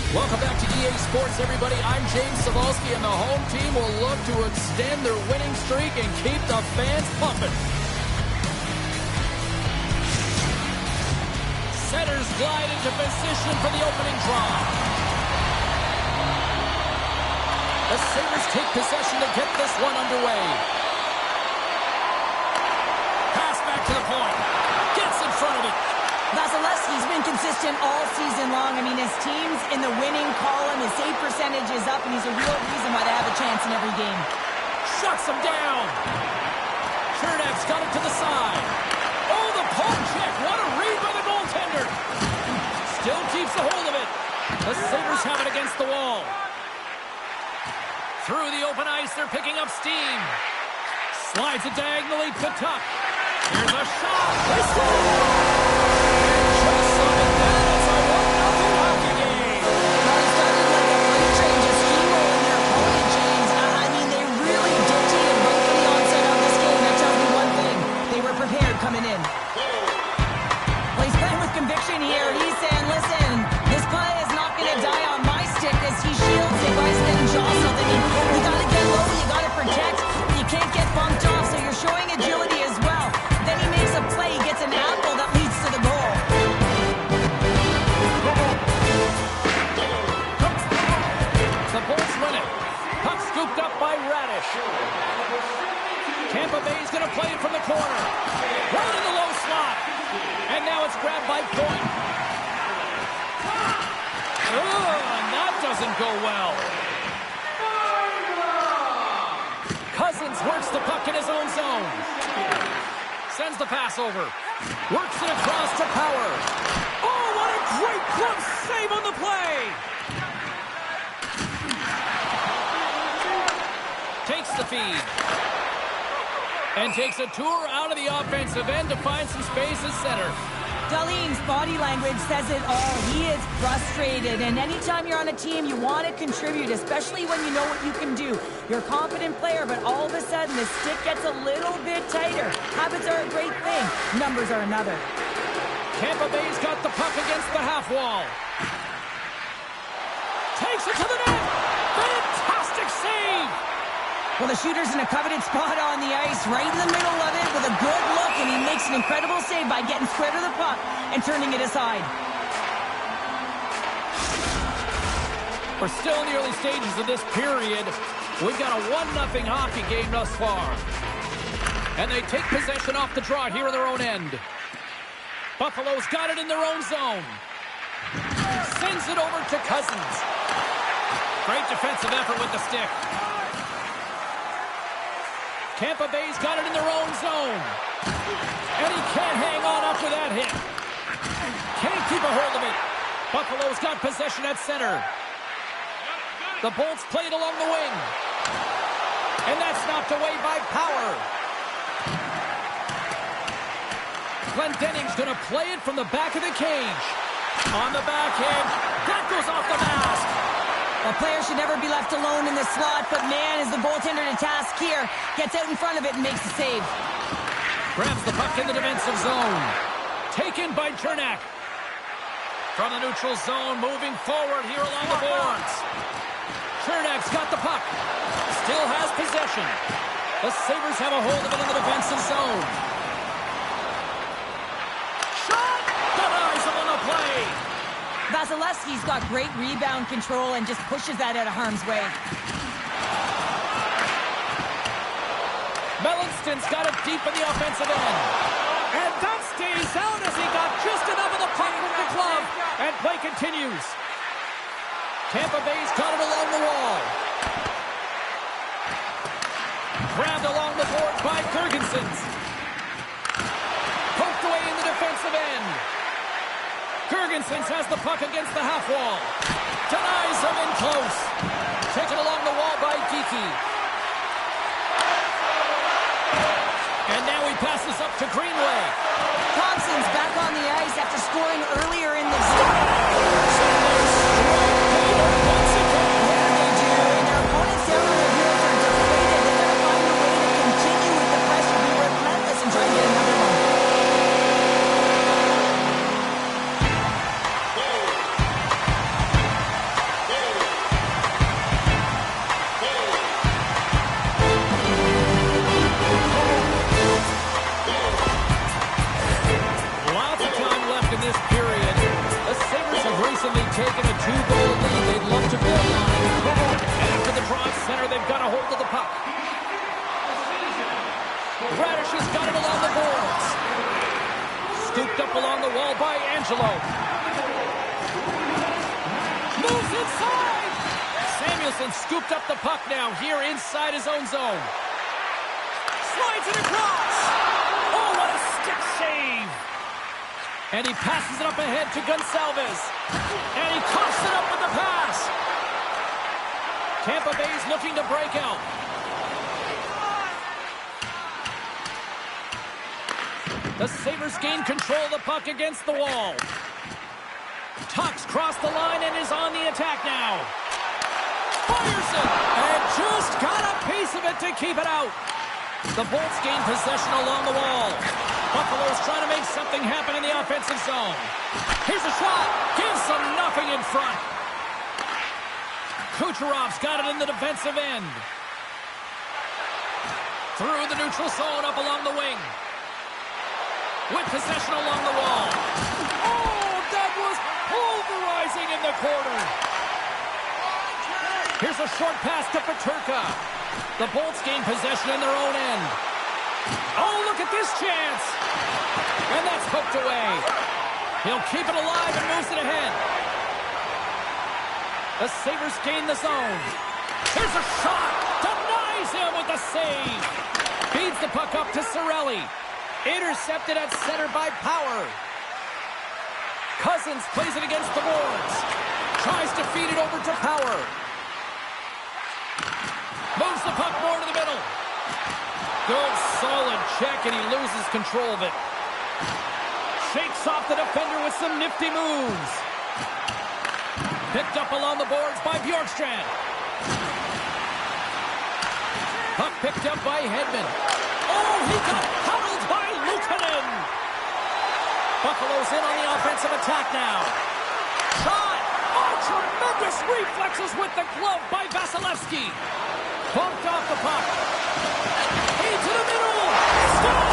Welcome back to EA Sports, everybody. I'm James Cebulski, and the home team will look to extend their winning streak and keep the fans pumping. Setters glide into position for the opening draw. The Sabres take possession to get this one underway. Pass back to the point. Gets in front of it. Vasilevsky's been consistent all season long. I mean, his team's in the winning column. His save percentage is up, and he's a real reason why they have a chance in every game. Shuts him down. Chernev's got it to the side. Oh, the poke check. What a read by the goaltender. Still keeps a hold of it. The Sabres have it against the wall. Through the open ice, they're picking up steam. Slides it diagonally to Tuck. Here's a shot. They score! Just something that. It's a 1-0 hockey game. Well, it started like a freight train, just steamrolling their opponent, James. I mean, they really dictated right from the onset of this game. That tells me one thing. They were prepared coming in. Well, he's playing with conviction here. He's saying, listen, this play is not going to die on my stick as he shields it by getting jostled. I mean, you got to get low, you got to protect. You can't get bumped off, so you're showing agility as well. Then he makes a play, he gets an apple that leads to the goal. The Bolts win it. Puck scooped up by Radish. Tampa Bay's going to play it from the corner. Right in the low slot. And now it's grabbed by Point. And that doesn't go well. Cousins works the puck in his own zone. Sends the pass over. Works it across to Power. Oh, what a great glove save on the play! Takes the feed. And takes a tour out of the offensive end to find some space at center. Dahlin's body language says it all. He is frustrated, and anytime you're on a team, you want to contribute, especially when you know what you can do. You're a confident player, but all of a sudden, the stick gets a little bit tighter. Habits are a great thing. Numbers are another. Tampa Bay's got the puck against the half wall. Takes it to the net. Fantastic save. Well, the shooter's in a coveted spot on the ice, right in the middle of it with a good look, and he makes an incredible save by getting square to the puck and turning it aside. We're still in the early stages of this period. We've got a 1-0 hockey game thus far. And they take possession off the draw here in their own end. Buffalo's got it in their own zone. Sends it over to Cousins. Great defensive effort with the stick. Tampa Bay's got it in their own zone. And he can't hang on after that hit. Can't keep a hold of it. Buffalo's got possession at center. The Bolts play it along the wing. And that's knocked away by Power. Glendening's going to play it from the back of the cage. On the backhand. That goes off the mask. A player should never be left alone in the slot, but man, is the goaltender to task here. Gets out in front of it and makes the save. Grabs the puck in the defensive zone. Taken by Cernak. From the neutral zone, moving forward here along the boards. Cernak's got the puck. Still has possession. The Sabres have a hold of it in the defensive zone. Shot! Denies him on the play. Vasilevsky's got great rebound control and just pushes that out of harm's way. Melantson's got it deep in the offensive end. And that stays out as he got just enough of the puck from the glove. And play continues. Tampa Bay's got it along the wall. Grabbed along the boards by Girgensons. Poked away in the defensive end. Girgensons has the puck against the half wall. Denies him in close. Taken along the wall by Geekie. And now he passes up to Greenway. Thompson's back on the ice after scoring earlier in the game. Once again. Yeah, they do. And their opponents down on their heels are deflated. They gotta find a way to continue with the pressure, be relentless, and try and get another one. Lots of time left in this period. The Sabres have recently taken a 2-goal lead they'd love to build on. And after the draw at center, they've got a hold of the puck. Radish has got it along the boards. Scooped up along the wall by Angelo. Moves inside. Samuelson scooped up the puck now here inside his own zone. Slides it across. Oh, what a stick save. And he passes it up ahead to Gonsalves. And he coughs it up with the pass. Tampa Bay's looking to break out. The Sabres gain control of the puck against the wall. Tucks crossed the line and is on the attack now. Fires it! And just got a piece of it to keep it out. The Bolts gain possession along the wall. Buffalo's trying to make something happen in the offensive zone. Here's a shot. Gives them nothing in front. Kucherov's got it in the defensive end. Through the neutral zone up along the wing. With possession along the wall. Oh, that was pulverizing in the corner. Here's a short pass to Peterka. The Bolts gain possession in their own end. Oh, look at this chance. And that's hooked away. He'll keep it alive and moves it ahead. The Sabres gain the zone. Here's a shot. Denies him with the save. Feeds the puck up to Cirelli. Intercepted at center by Power. Cousins plays it against the boards. Tries to feed it over to Power. Moves the puck more to the middle. Good, solid check, and he loses control of it. Shakes off the defender with some nifty moves. Picked up along the boards by Bjorkstrand. Puck picked up by Hedman. Oh, he got pummeled by Luukkonen. Buffalo's in on the offensive attack now. Shot! Oh, tremendous reflexes with the glove by Vasilevsky. Bumped off the puck. Into the middle. Stop!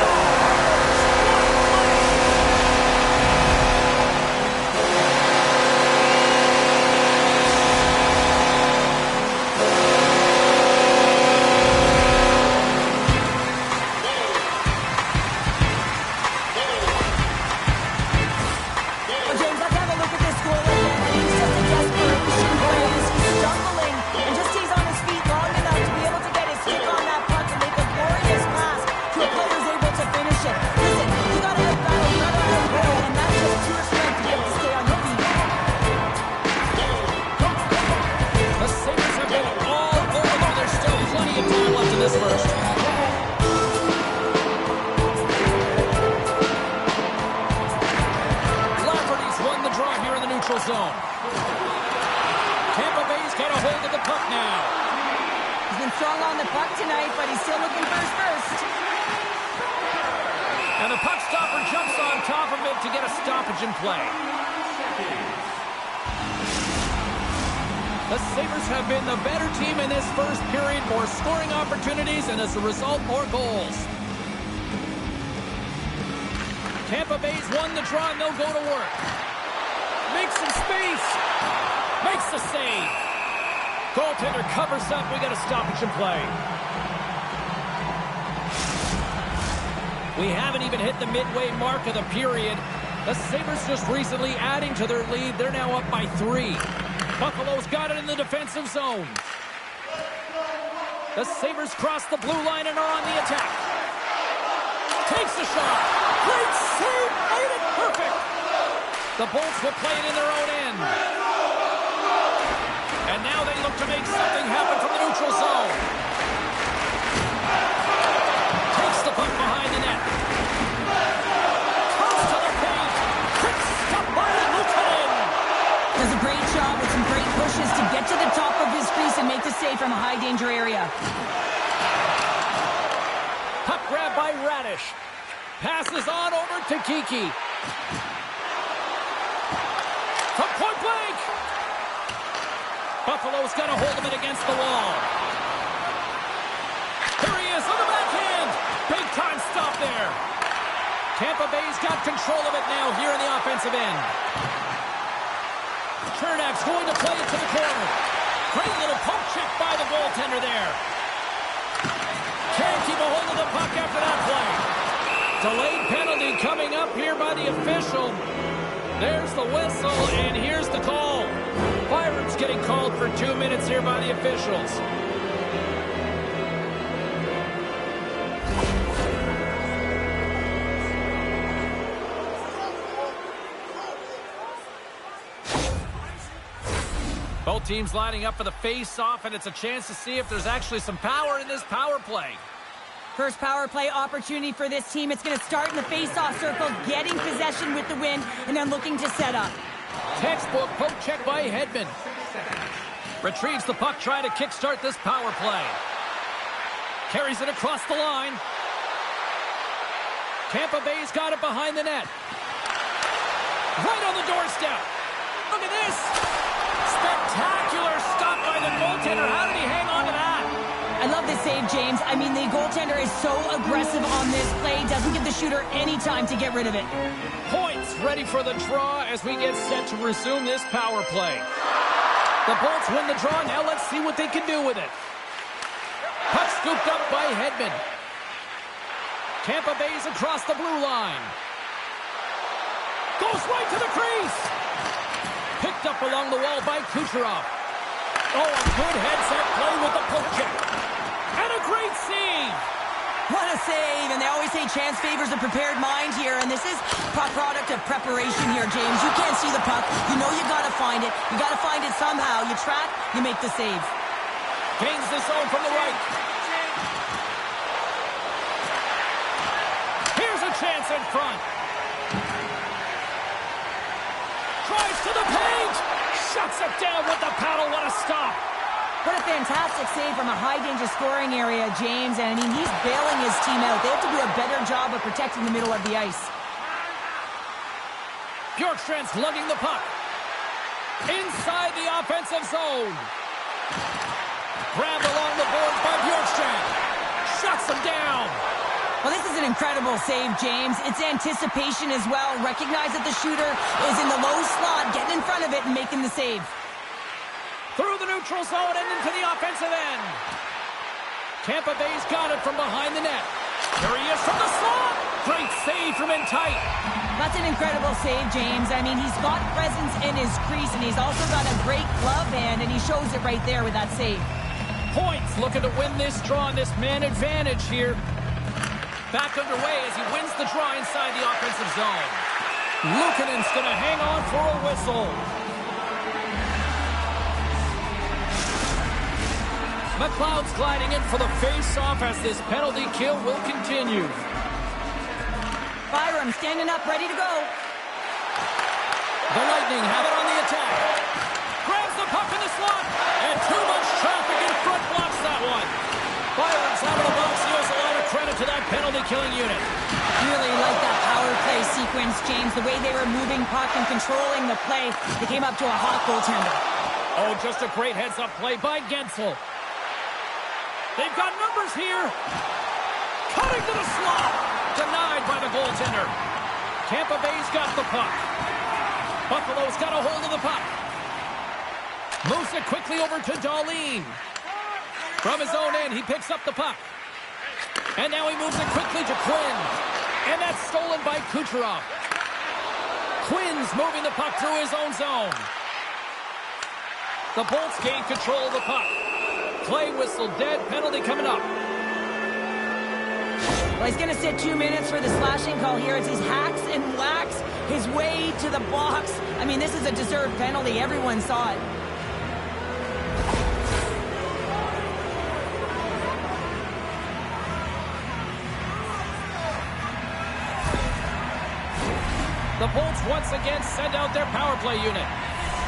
Finish a hold of the puck now. He's been strong on the puck tonight, but he's still looking for his first. And the puck stopper jumps on top of it to get a stoppage in play. The Sabres have been the better team in this first period. More scoring opportunities, and as a result, more goals. Tampa Bay's won the draw, and they'll go to work. Makes some space. Makes the save. Goaltender covers up. We got a stoppage in play. We haven't even hit the midway mark of the period. The Sabres just recently adding to their lead. They're now up by 3. Buffalo's got it in the defensive zone. The Sabres cross the blue line and are on the attack. Takes the shot. Great save. Made it perfect. The Bolts will play it in their own end. And now they look to make something happen from the neutral zone. Takes the puck behind the net. Comes to the paint. Quick stop by Lieutenant. Does a great job with some great pushes to get to the top of his crease and make the save from a high-danger area. Puck grab by Radish. Passes on over to Kiki. From point blank. Buffalo's got a hold of it against the wall. Here he is on the backhand. Big time stop there. Tampa Bay's got control of it now here in the offensive end. Chernak's going to play it to the corner. Great little poke check by the goaltender there. Can't keep a hold of the puck after that play. Delayed penalty coming up here by the official. There's the whistle, and here's the call. Byron's getting called for 2 minutes here by the officials. Both teams lining up for the face-off, and it's a chance to see if there's actually some power in this power play. First power play opportunity for this team. It's going to start in the face-off circle, getting possession with the win, and then looking to set up. Textbook poke check by Hedman. Retrieves the puck, trying to kickstart this power play. Carries it across the line. Tampa Bay's got it behind the net. Right on the doorstep. Look at this. Spectacular stop by the goaltender. How did he hang on to that? I love this save, James. I mean, the goaltender is so aggressive on this play. Doesn't give the shooter any time to get rid of it. Points ready for the draw as we get set to resume this power play. The Bolts win the draw. Now let's see what they can do with it. Puck scooped up by Hedman. Tampa Bay's across the blue line. Goes right to the crease. Picked up along the wall by Kucherov. Oh, a good headset play with the poke check. And a great save. What a save. And they always say chance favors a prepared mind here. And this is a product of preparation here, James. You can't see the puck. You know you got to find it. You got to find it somehow. You track, you make the save. Gains the zone from the right. Here's a chance in front. Drives to the paint. Shuts it down with the paddle. What a stop. What a fantastic save from a high-danger scoring area, James. And, I mean, he's bailing his team out. They have to do a better job of protecting the middle of the ice. Bjorkstrand's lugging the puck. Inside the offensive zone. Grabbed along the boards by Bjorkstrand. Shuts him down. Well, this is an incredible save, James. It's anticipation as well. Recognize that the shooter is in the low slot, getting in front of it and making the save. Through the neutral zone and into the offensive end. Tampa Bay's got it from behind the net. Here he is from the slot. Great save from in tight. That's an incredible save, James. I mean, he's got presence in his crease, and he's also got a great glove hand, and he shows it right there with that save. Points looking to win this draw and this man advantage here. Back underway as he wins the draw inside the offensive zone. Luukkonen's going to hang on for a whistle. McLeod's gliding in for the face-off as this penalty kill will continue. Byram standing up, ready to go. The Lightning have it on the attack. Grabs the puck in the slot. And 2 Twins, James. The way they were moving puck and controlling the play, they came up to a hot goaltender. Oh, just a great heads-up play by Gensel. They've got numbers here. Cutting to the slot. Denied by the goaltender. Tampa Bay's got the puck. Buffalo's got a hold of the puck. Moves it quickly over to Dahlin. From his own end, he picks up the puck. And now he moves it quickly to Quinn. And that's stolen by Kucherov. Quinn's moving the puck through his own zone. The Bolts gain control of the puck. Play whistle dead, penalty coming up. Well, he's going to sit 2 minutes for the slashing call here as he hacks and whacks his way to the box. I mean, this is a deserved penalty. Everyone saw it. The Bolts once again send out their power play unit.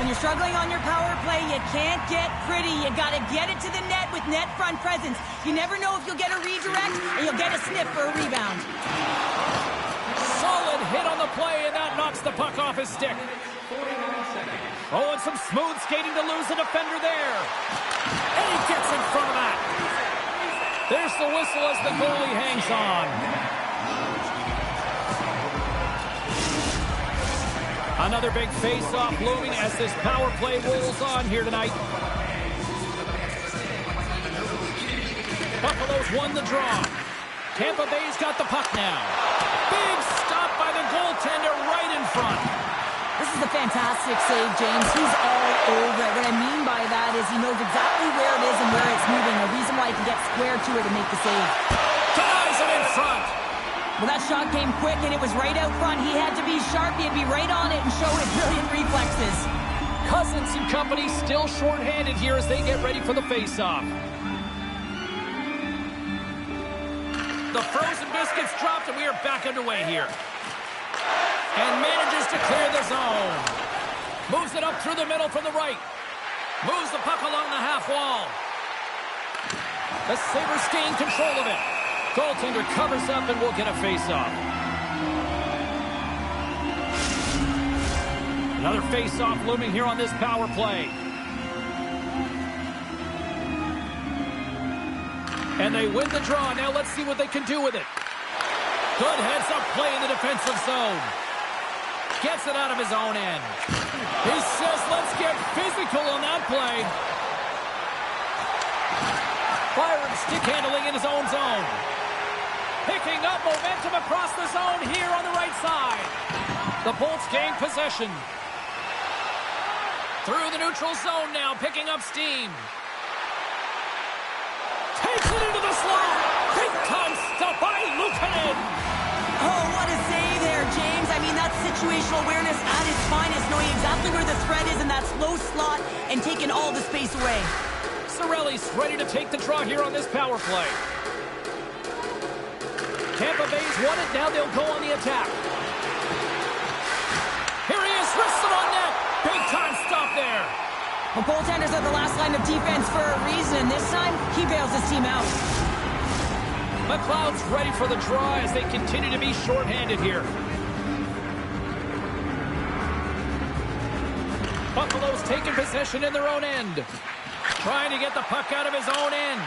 When you're struggling on your power play, you can't get pretty. You got to get it to the net with net front presence. You never know if you'll get a redirect or you'll get a sniff for a rebound. Solid hit on the play, and that knocks the puck off his stick. Oh, and some smooth skating to lose the defender there. And he gets in front of that. There's the whistle as the goalie hangs on. Another big face-off looming as this power play rolls on here tonight. Buffalo's won the draw. Tampa Bay's got the puck now. Big stop by the goaltender right in front. This is a fantastic save, James. He's all over it. What I mean by that is he knows exactly where it is and where it's moving. A reason why he can get square to it and make the save. Ties it in front. Well, that shot came quick, and it was right out front. He had to be sharp. He had to be right on it and show his brilliant reflexes. Cousins and company still shorthanded here as they get ready for the face-off. The frozen biscuits dropped, and we are back underway here. And manages to clear the zone. Moves it up through the middle from the right. Moves the puck along the half wall. The Sabres gain control of it. Goaltender covers up and we'll get a face-off. Another face-off looming here on this power play. And they win the draw. Now let's see what they can do with it. Good heads-up play in the defensive zone. Gets it out of his own end. He says, let's get physical on that play. Byron stick handling in his own zone. Picking up momentum across the zone here on the right side. The Bolts gain possession. Through the neutral zone now, picking up steam. Takes it into the slot. Big time stop by Luukkonen. Oh, what a save there, James. I mean, that's situational awareness at its finest, knowing exactly where the threat is in that slow slot and taking all the space away. Cirelli's ready to take the draw here on this power play. Tampa Bay's won it. Now they'll go on the attack. Here he is. Wrists it on net. Big time stop there. Well, goaltenders are the last line of defense for a reason. This time, he bails his team out. McLeod's ready for the draw as they continue to be shorthanded here. Buffalo's taking possession in their own end. Trying to get the puck out of his own end.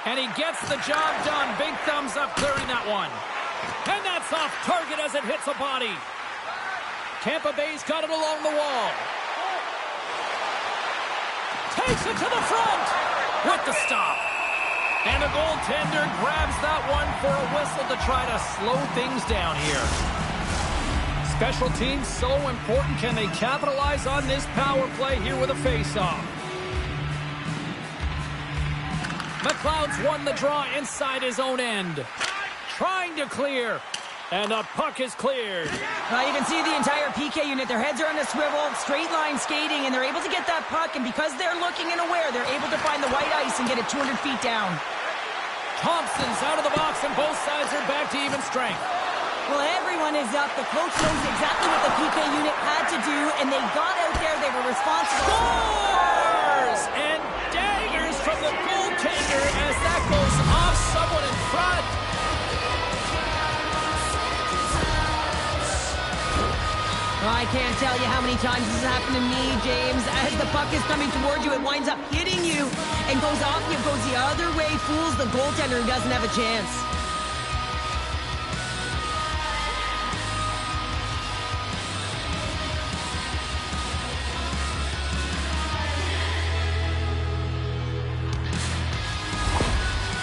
And he gets the job done. Big thumbs up clearing that one. And that's off target as it hits a body. Tampa Bay's got it along the wall. Takes it to the front with the stop. And the goaltender grabs that one for a whistle to try to slow things down here. Special teams so important. Can they capitalize on this power play here with a face-off? McLeod's won the draw inside his own end. Trying to clear. And the puck is cleared. You can see the entire PK unit. Their heads are on a swivel, straight line skating, and they're able to get that puck. And because they're looking and aware, they're able to find the white ice and get it 200 feet down. Thompson's out of the box, and both sides are back to even strength. Well, everyone is up. The coach knows exactly what the PK unit had to do, and they got out there. They were responsible. Scores! And daggers from the goaltender as that goes off someone in front. I can't tell you how many times this has happened to me, James. As the puck is coming towards you, it winds up hitting you and goes off you, goes the other way, fools the goaltender who doesn't have a chance.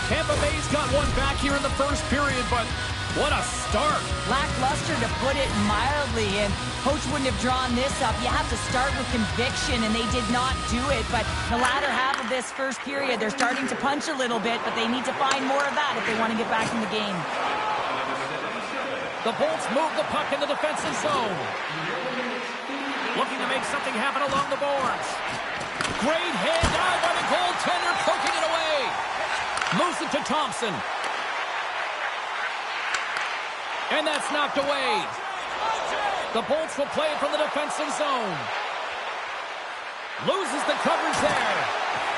Tampa Bay's got one back here in the first period, but what a start. Lackluster, to put it mildly, and coach wouldn't have drawn this up. You have to start with conviction, and they did not do it. But the latter half of this first period, they're starting to punch a little bit, but they need to find more of that if they want to get back in the game. The Bolts move the puck in the defensive zone. Looking to make something happen along the boards. Great head down by the goaltender, poking it away. Moves it to Thompson. And that's knocked away. The Bolts will play it from the defensive zone. Loses the coverage there.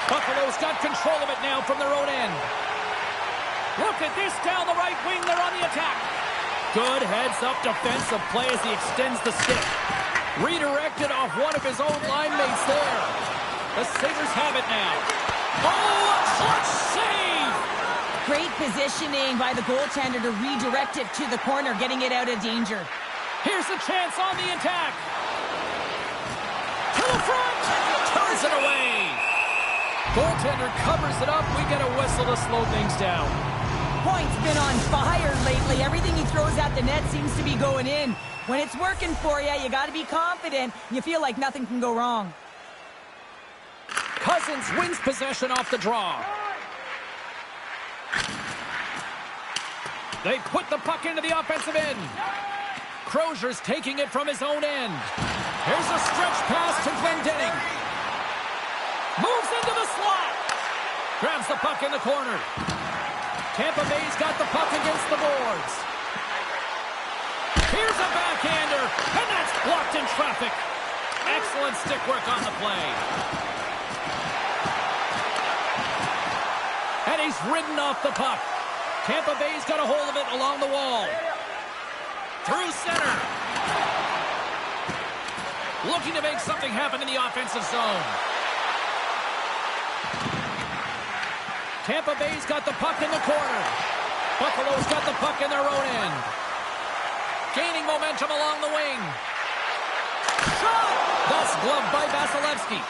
Buffalo's got control of it now from their own end. Look at this down the right wing. They're on the attack. Good heads-up defensive play as he extends the stick. Redirected off one of his own line mates there. The Sabres have it now. Oh, a clutch save! Great positioning by the goaltender to redirect it to the corner, getting it out of danger. Here's a chance on the attack. To the front! Turns it away. Goaltender covers it up. We get a whistle to slow things down. Point's been on fire lately. Everything he throws at the net seems to be going in. When it's working for you, you got to be confident. You feel like nothing can go wrong. Cousins wins possession off the draw. They put the puck into the offensive end. Crozier's taking it from his own end. Here's a stretch pass to Glendening. Moves into the slot. Grabs the puck in the corner. Tampa Bay's got the puck against the boards. Here's a backhander, and that's blocked in traffic. Excellent stick work on the play. And he's ridden off the puck. Tampa Bay's got a hold of it along the wall. Through center. Looking to make something happen in the offensive zone. Tampa Bay's got the puck in the corner. Buffalo's got the puck in their own end. Gaining momentum along the wing. Shot! That's gloved by Vasilevsky.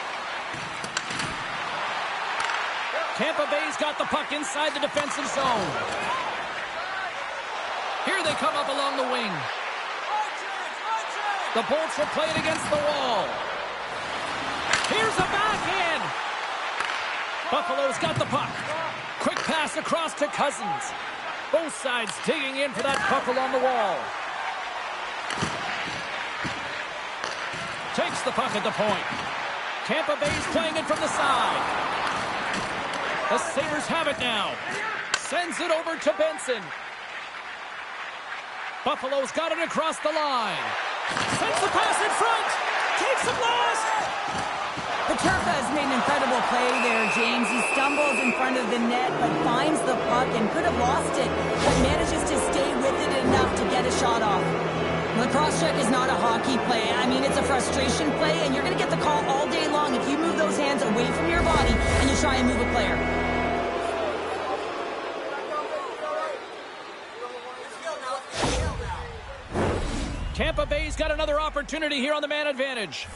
Tampa Bay's got the puck inside the defensive zone. Here they come up along the wing. The Bolts will play it against the wall. Here's a backhand. Buffalo's got the puck. Quick pass across to Cousins. Both sides digging in for that puck along the wall. Takes the puck at the point. Tampa Bay's playing it from the side. The Sabres have it now. Sends it over to Benson. Buffalo's got it across the line. Sends the pass in front. Takes it last. Peterka has made an incredible play there, James. He stumbles in front of the net, but finds the puck and could have lost it, but manages to stay with it enough to get a shot off. Lacrosse check is not a hockey play. I mean, it's a frustration play, and you're going to get the call all day long if you move those hands away from your body and you try and move a player. Tampa Bay's got another opportunity here on the man advantage.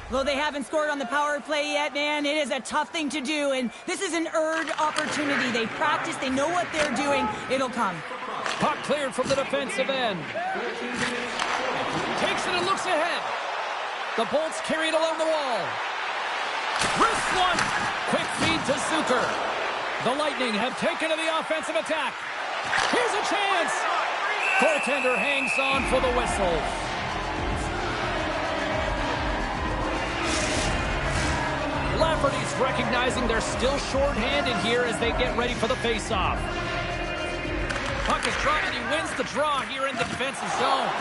Though they haven't scored on the power play yet, man, it is a tough thing to do, and this is an earned opportunity. They practice, they know what they're doing. It'll come. Puck cleared from the defensive end. Takes it and looks ahead. The Bolts carry it along the wall. Wrist one. Quick feed to Zucker. The Lightning have taken to the offensive attack. Here's a chance. Goaltender hangs on for the whistle. Lafferty's recognizing they're still short-handed here as they get ready for the face-off. Puck is dropped and he wins the draw here in the defensive zone.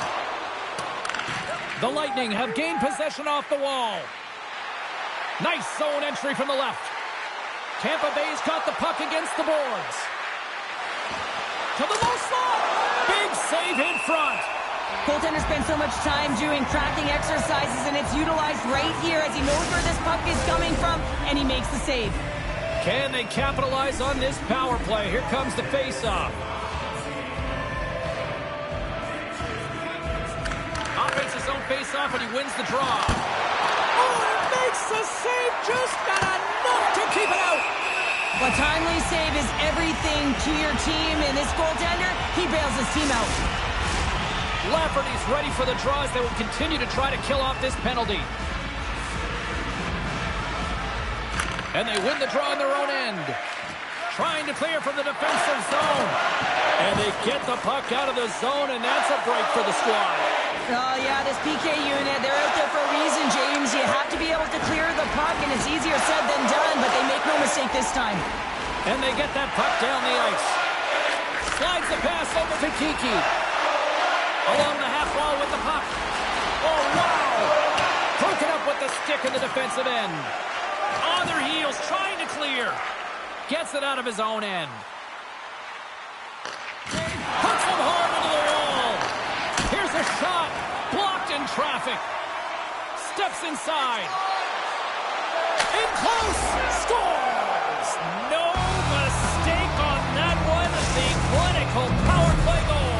The Lightning have gained possession off the wall. Nice zone entry from the left. Tampa Bay's got the puck against the boards. To the low slot. Big save in front. Goaltender spends so much time doing tracking exercises, and it's utilized right here as he knows where this puck is coming from, and he makes the save. Can they capitalize on this power play? Here comes the face-off. Offensive zone face-off, and he wins the draw. Oh, he makes the save, just not enough to keep it out. A timely save is everything to your team, and this goaltender, he bails his team out. Lafferty's ready for the draws. They will continue to try to kill off this penalty. And they win the draw in their own end. Trying to clear from the defensive zone. And they get the puck out of the zone, and that's a break for the squad. Oh, yeah, this PK unit, they're out there for a reason, James. You have to be able to clear the puck, and it's easier said than done, but they make no mistake this time. And they get that puck down the ice. Slides the pass over to Kiki. Along the half wall with the puck. Oh, wow! Broken up with the stick in the defensive end. On their heels, trying to clear. Gets it out of his own end. Puts him hard into the wall. Here's a shot. Blocked in traffic. Steps inside. In close. Scores. No mistake on that one. The clinical power play goal.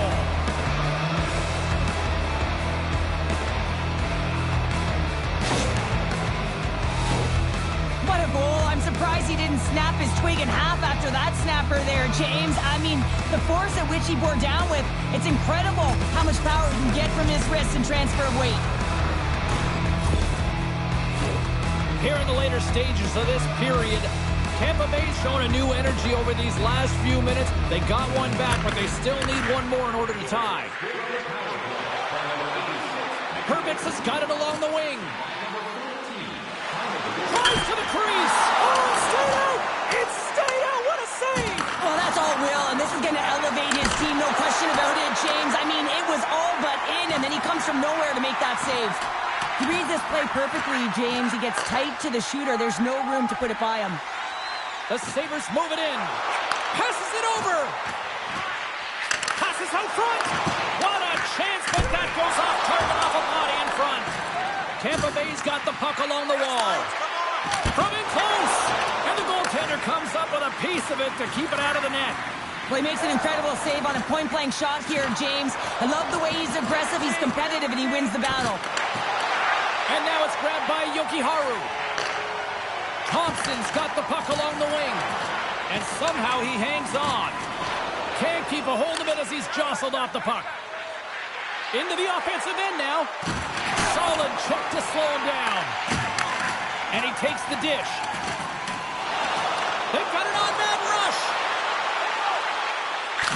What a goal. I'm surprised he didn't snap his twig in half after that snapper there, James. I mean, the force at which he bore down with, it's incredible how much power he can get from his wrist and transfer of weight. Here in the later stages of this period, Tampa Bay's shown a new energy over these last few minutes. They got one back, but they still need one more in order to tie. Herbitz has got it along the wing. Drives to the crease. Oh, straight out. It's straight out. What a save. Well, that's all Will, and this is going to elevate his team, no question about it, James. I mean, it was all but in, and then he comes from nowhere to make that save. He reads this play perfectly, James. He gets tight to the shooter. There's no room to put it by him. The Sabres move it in. Passes it over. Passes out front. What a chance, but that goes off target off a body in front. Tampa Bay's got the puck along the wall. From in close. And the goaltender comes up with a piece of it to keep it out of the net. Well, he makes an incredible save on a point-blank shot here, James. I love the way he's aggressive, he's competitive, and he wins the battle. And now it's grabbed by Yokiharu. Thompson's got the puck along the wing. And somehow he hangs on. Can't keep a hold of it as he's jostled off the puck. Into the offensive end now. Solid check to slow him down. And he takes the dish. They've got an on-man rush.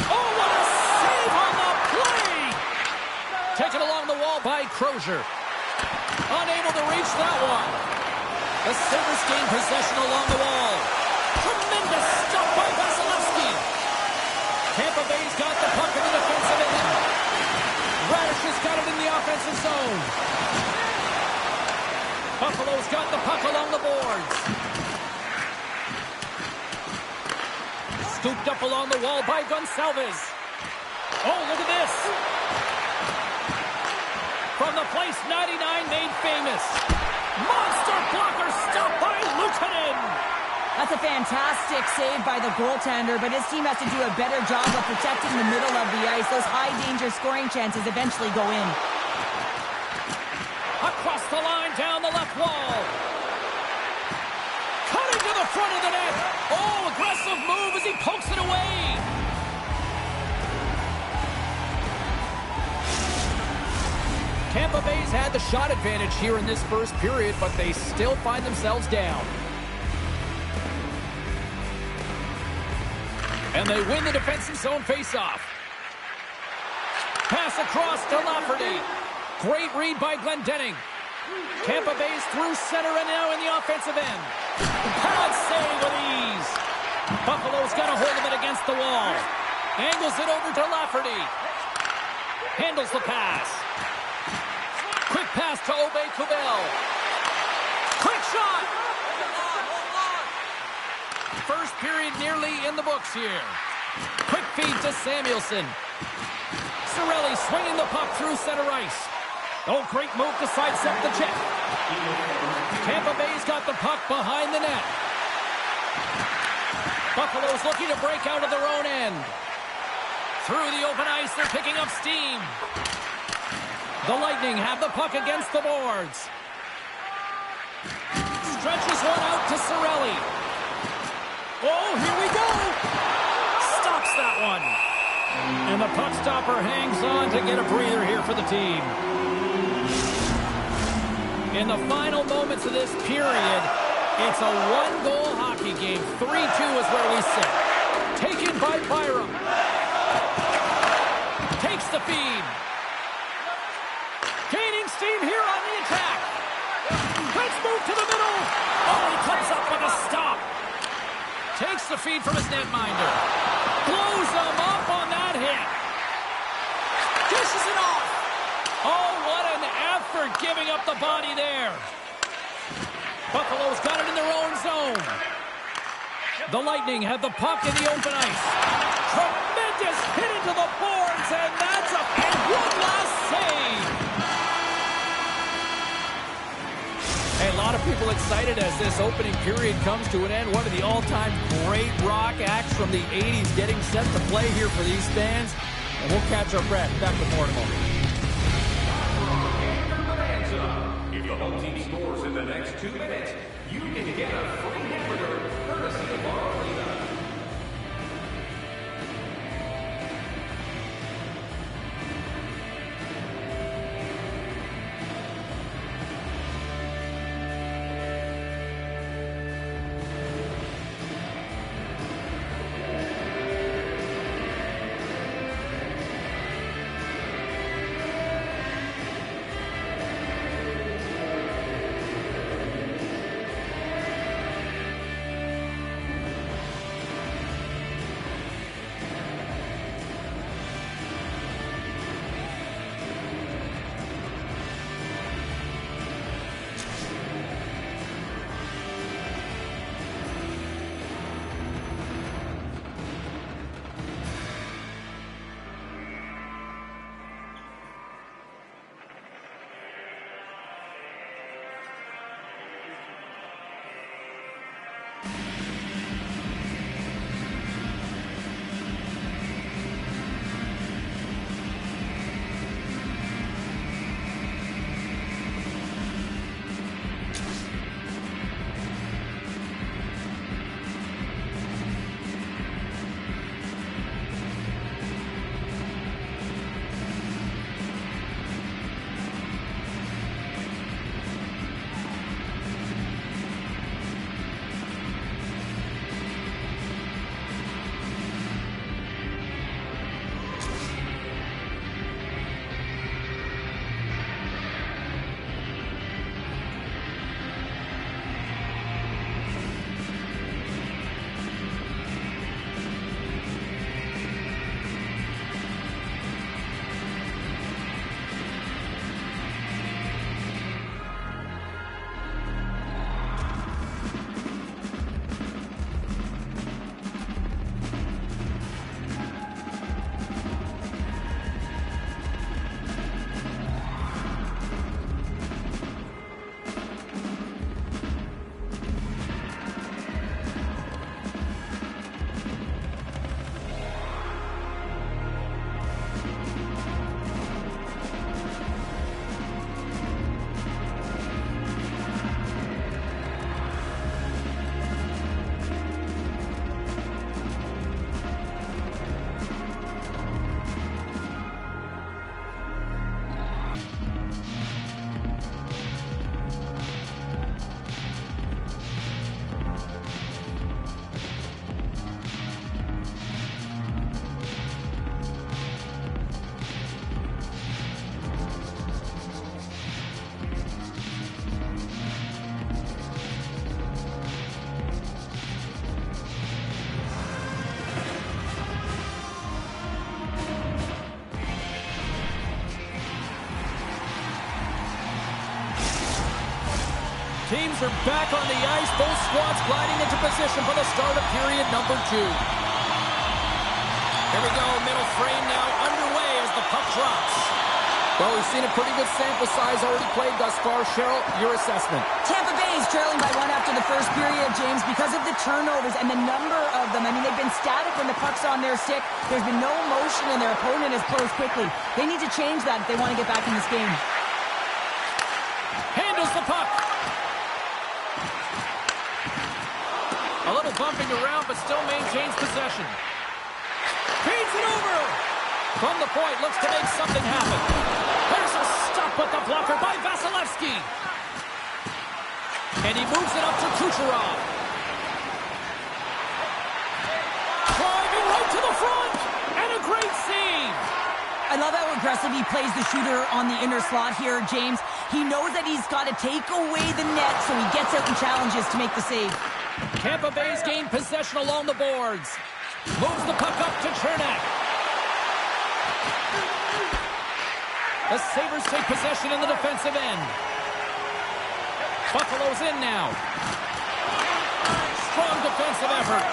Oh, what a save on the play! Taken along the wall by Crozier. Unable to reach that one. The Sabres gain possession along the wall. Tremendous stop by Vasilevsky. Tampa Bay's got the puck in the defensive end. Radish has got it in the offensive zone. Buffalo's got the puck along the boards. Scooped up along the wall by Gonçalves. Oh, look at this. From the place 99 made famous. Monster blocker stopped by Luukkonen. That's a fantastic save by the goaltender, but his team has to do a better job of protecting the middle of the ice. Those high-danger scoring chances eventually go in. Across the line, down the left wall. Cutting to the front of the net. Oh, aggressive move as he pokes it away. Tampa Bay's had the shot advantage here in this first period, but they still find themselves down. And they win the defensive zone faceoff. Pass across to Lafferty. Great read by Glendening. Tampa Bay's through center and now in the offensive end. Pad save with ease. Buffalo's got a hold of it against the wall. Angles it over to Lafferty. Handles the pass. Quick pass to Aubé-Kubel. Quick shot. First period nearly in the books here. Quick feed to Samuelson. Cirelli swinging the puck through center ice. Oh, great move to sidestep the check. Tampa Bay's got the puck behind the net. Buffalo's looking to break out of their own end. Through the open ice, they're picking up steam. The Lightning have the puck against the boards. Stretches one out to Cirelli. Oh, here we go. Stops that one. And the puck stopper hangs on to get a breather here for the team. In the final moments of this period, it's a one-goal hockey game. 3-2 is where we sit. Taken by Byram. Takes the feed. Gaining steam here on the attack. Let's move to the middle. Oh, he comes up with a stop. Takes the feed from his netminder. Blows him up on that hit. Dishes it off. Oh, what an effort giving up the body there. Buffalo's got it in their own zone. The Lightning have the puck in the open ice. Tremendous hit into the boards, and that's and one last save. Hey, a lot of people excited as this opening period comes to an end. One of the all-time great rock acts from the 80s getting set to play here for these fans. And we'll catch our breath. Back with more in a moment. If the home team scores in the next 2 minutes, you can get a free hamburger courtesy of our arena. Teams are back on the ice. Both squads gliding into position for the start of period number 2. Here we go. Middle frame now underway as the puck drops. Well, we've seen a pretty good sample size already played thus far. Cheryl, your assessment. Tampa Bay is trailing by 1 after the first period, James, because of the turnovers and the number of them. I mean, they've been static when the puck's on their stick. There's been no motion, and their opponent has closed quickly. They need to change that if they want to get back in this game. Handles the puck. A little bumping around, but still maintains possession. Feeds it over. From the point, looks to make something happen. There's a stop with the blocker by Vasilevsky. And he moves it up to Kucherov. Driving right to the front. And a great save. I love how aggressive he plays the shooter on the inner slot here, James. He knows that he's got to take away the net, so he gets out and challenges to make the save. Tampa Bay's gained possession along the boards. Moves the puck up to Chernak. The Sabres take possession in the defensive end. Buffalo's in now. Strong defensive effort.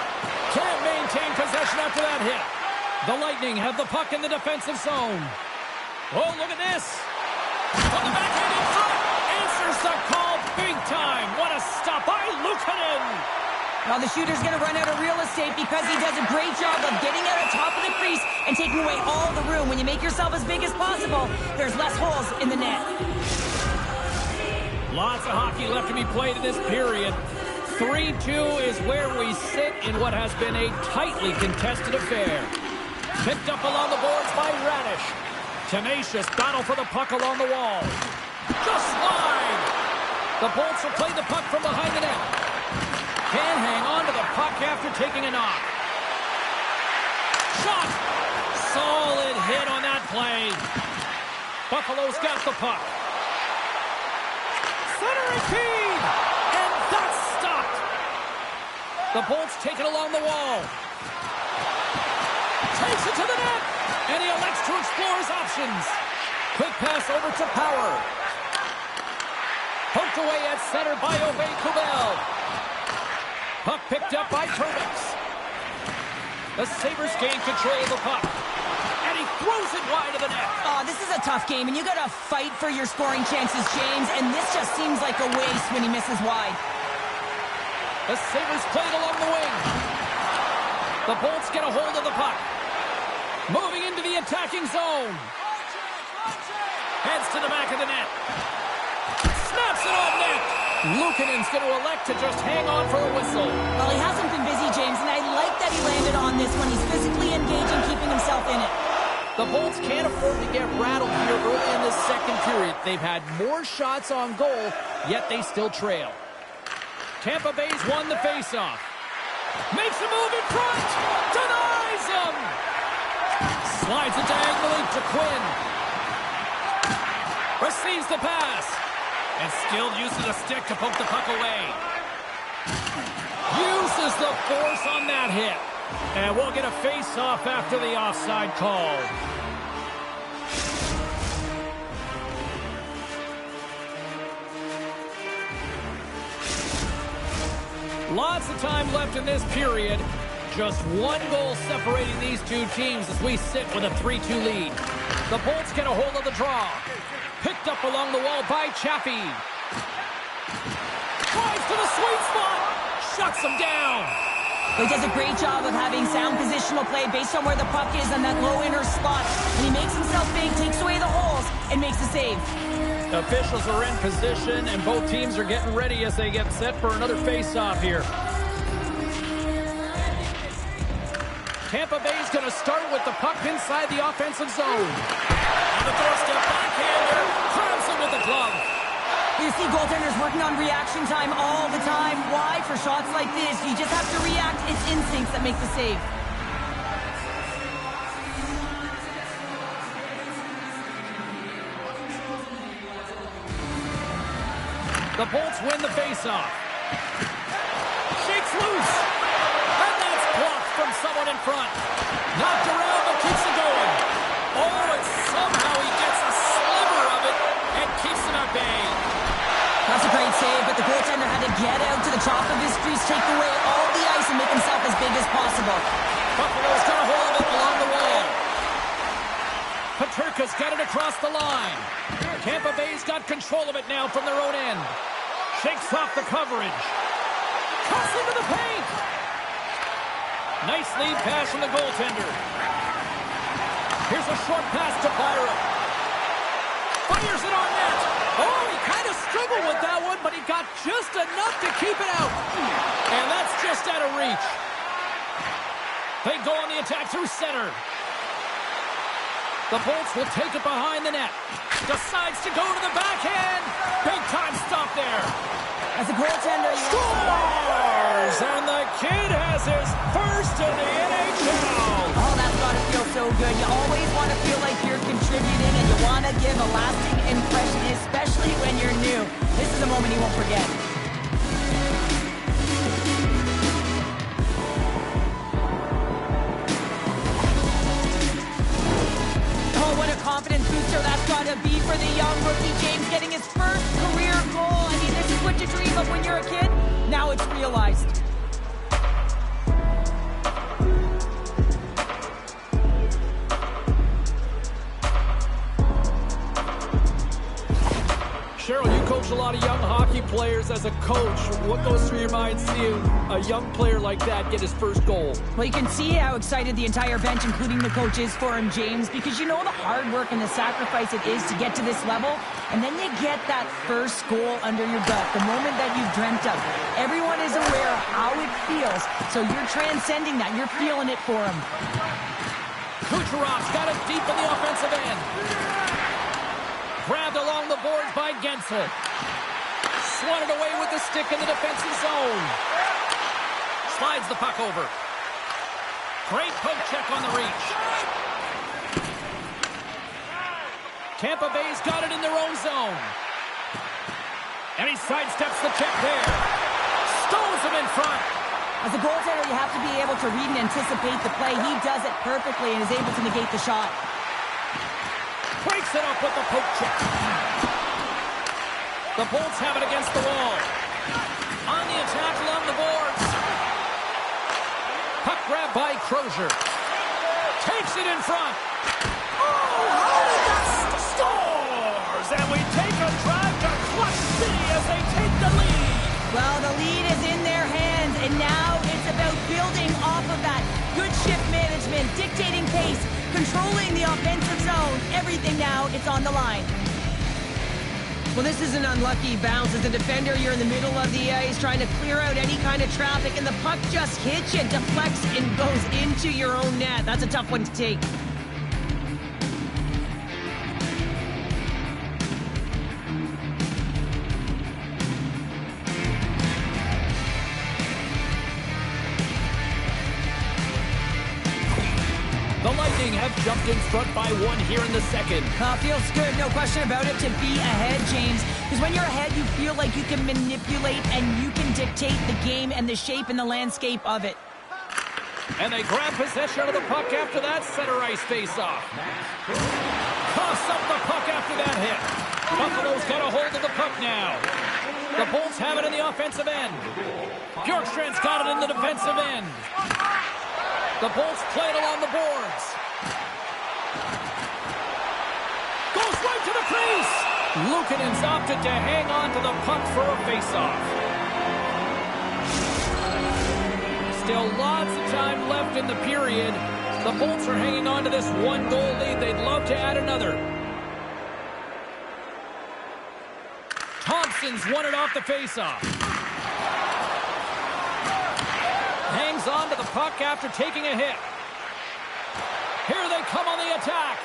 Can't maintain possession after that hit. The Lightning have the puck in the defensive zone. Oh, look at this. On the backhand in front. Answers the call big time. What a stop by Luukkonen. Now the shooter's going to run out of real estate because he does a great job of getting out on top of the crease and taking away all the room. When you make yourself as big as possible, there's less holes in the net. Lots of hockey left to be played in this period. 3-2 is where we sit in what has been a tightly contested affair. Picked up along the boards by Radish. Tenacious battle for the puck along the wall. Just wide. The Bolts will play the puck from behind the net. Can hang on to the puck after taking a knock. Shot! Solid hit on that play. Buffalo's got the puck. Centering feed! And that's stopped. The Bolts take it along the wall. Takes it to the net. And he elects to explore his options. Quick pass over to Power. Poked away at center by Kubel. Puck picked up by Turbex. The Sabres gain control of the puck. And he throws it wide of the net. Oh, this is a tough game, and you got to fight for your scoring chances, James, and this just seems like a waste when he misses wide. The Sabres play it along the wing. The Bolts get a hold of the puck. Moving into the attacking zone. Heads to the back of the net. Snaps it on net. Luukkonen's going to elect to just hang on for a whistle. Well, he hasn't been busy, James, and I like that he landed on this one. He's physically engaging, keeping himself in it. The Bolts can't afford to get rattled here early in this second period. They've had more shots on goal, yet they still trail. Tampa Bay's won the faceoff. Makes a move in front. Denies him. Slides it diagonally to Quinn. Receives the pass. And still uses a stick to poke the puck away. Uses the force on that hit. And we'll get a face-off after the offside call. Lots of time left in this period. Just one goal separating these two teams as we sit with a 3-2 lead. The Bolts get a hold of the draw. Picked up along the wall by Chaffee. Drives to the sweet spot. Shuts him down. He does a great job of having sound positional play based on where the puck is on that low inner spot. And he makes himself big, takes away the holes, and makes the save. Officials are in position, and both teams are getting ready as they get set for another face-off here. Tampa Bay's going to start with the puck inside the offensive zone. On the doorstep, backhander, grabs him with the glove. You see goaltenders working on reaction time all the time. Why? For shots like this, you just have to react. It's instincts that make the save. The Bolts win the faceoff. Shakes loose. And that's blocked from someone in front. Knocked around, but keeps it going. Oh, and somehow he gets a sliver of it and keeps him at bay. That's a great save, but the goaltender had to get out to the top of his crease, take away all the ice, and make himself as big as possible. Buffalo's got a hold of it along the wall. Paterka just get it across the line. Tampa Bay's got control of it now from their own end. Shakes off the coverage. Cuts into the paint. Nice lead pass from the goaltender. Here's a short pass to Byron. Fires it on net. Oh, he kind of struggled with that one, but he got just enough to keep it out. And that's just out of reach. They go on the attack through center. The Bolts will take it behind the net. Decides to go to the backhand. Big time stop there. As a goaltender, you scores! And the kid has his first in the NHL. Oh, that's got to feel so good. You always want to feel like you're contributing and you want to give a lasting impression, especially when you're new. This is a moment you won't forget. Confidence booster that's got to be for the young rookie James getting his first career goal. I mean, this is what you dream of when you're a kid. Now it's realized. Cheryl, you coach a lot of young hockey players. As a coach, what goes through your mind seeing a young player like that get his first goal? Well, you can see how excited the entire bench, including the coach, is for him, James, because you know the hard work and the sacrifice it is to get to this level, and then you get that first goal under your belt, the moment that you've dreamt of. Everyone is aware of how it feels, so you're transcending that. You're feeling it for him. Kucherov's got it deep in the offensive end. Grabbed along the boards by Gensel. Swatted away with the stick in the defensive zone. Slides the puck over. Great poke check on the reach. Tampa Bay's got it in their own zone. And he sidesteps the check there. Stones him in front. As a goaltender, you have to be able to read and anticipate the play. He does it perfectly and is able to negate the shot. Breaks it up with the poke check. The Bolts have it against the wall. On the attack along the boards. Puck grab by Crozier. Takes it in front. Oh, how did that scores! And we take a drive to Clutch City as they take the lead. Well, the lead is in their hands, and now it's about building off of that. Good shift management, dictating pace, controlling the offensive zone. Everything now, it's on the line. Well, this is an unlucky bounce. As a defender, you're in the middle of the ice trying to clear out any kind of traffic, and the puck just hits you, deflects, and goes into your own net. That's a tough one to take. The Lightning have jumped in front by one here in the second. Feels good, no question about it, to be ahead, James. Because when you're ahead, you feel like you can manipulate and you can dictate the game and the shape and the landscape of it. And they grab possession of the puck after that center ice face-off. Toss up the puck after that hit. Buffalo's got a hold of the puck now. The Bolts have it in the offensive end. Bjorkstrand's got it in the defensive end. The Bolts play it along the boards. Goes right to the crease. Luukkonen's opted to hang on to the puck for a face-off. Still lots of time left in the period. The Bolts are hanging on to this one-goal lead. They'd love to add another. Thompson's won it off the face-off. Hangs on to the puck after taking a hit. Here they come on the attack.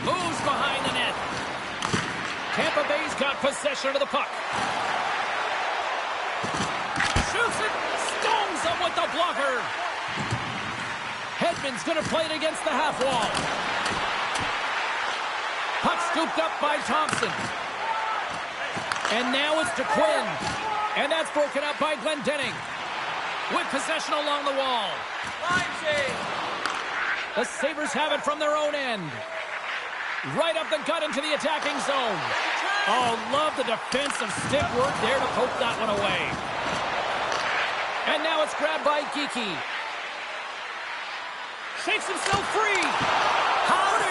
Moves behind the net. Tampa Bay's got possession of the puck. Shoots it. Stones him with the blocker. Hedman's going to play it against the half wall. Puck scooped up by Thompson. And now it's to Quinn. And that's broken up by Glendening. With possession along the wall. The Sabres have it from their own end. Right up the gut into the attacking zone. Oh, love the defensive stick work there to poke that one away. And now it's grabbed by Geekie. Shakes himself free. How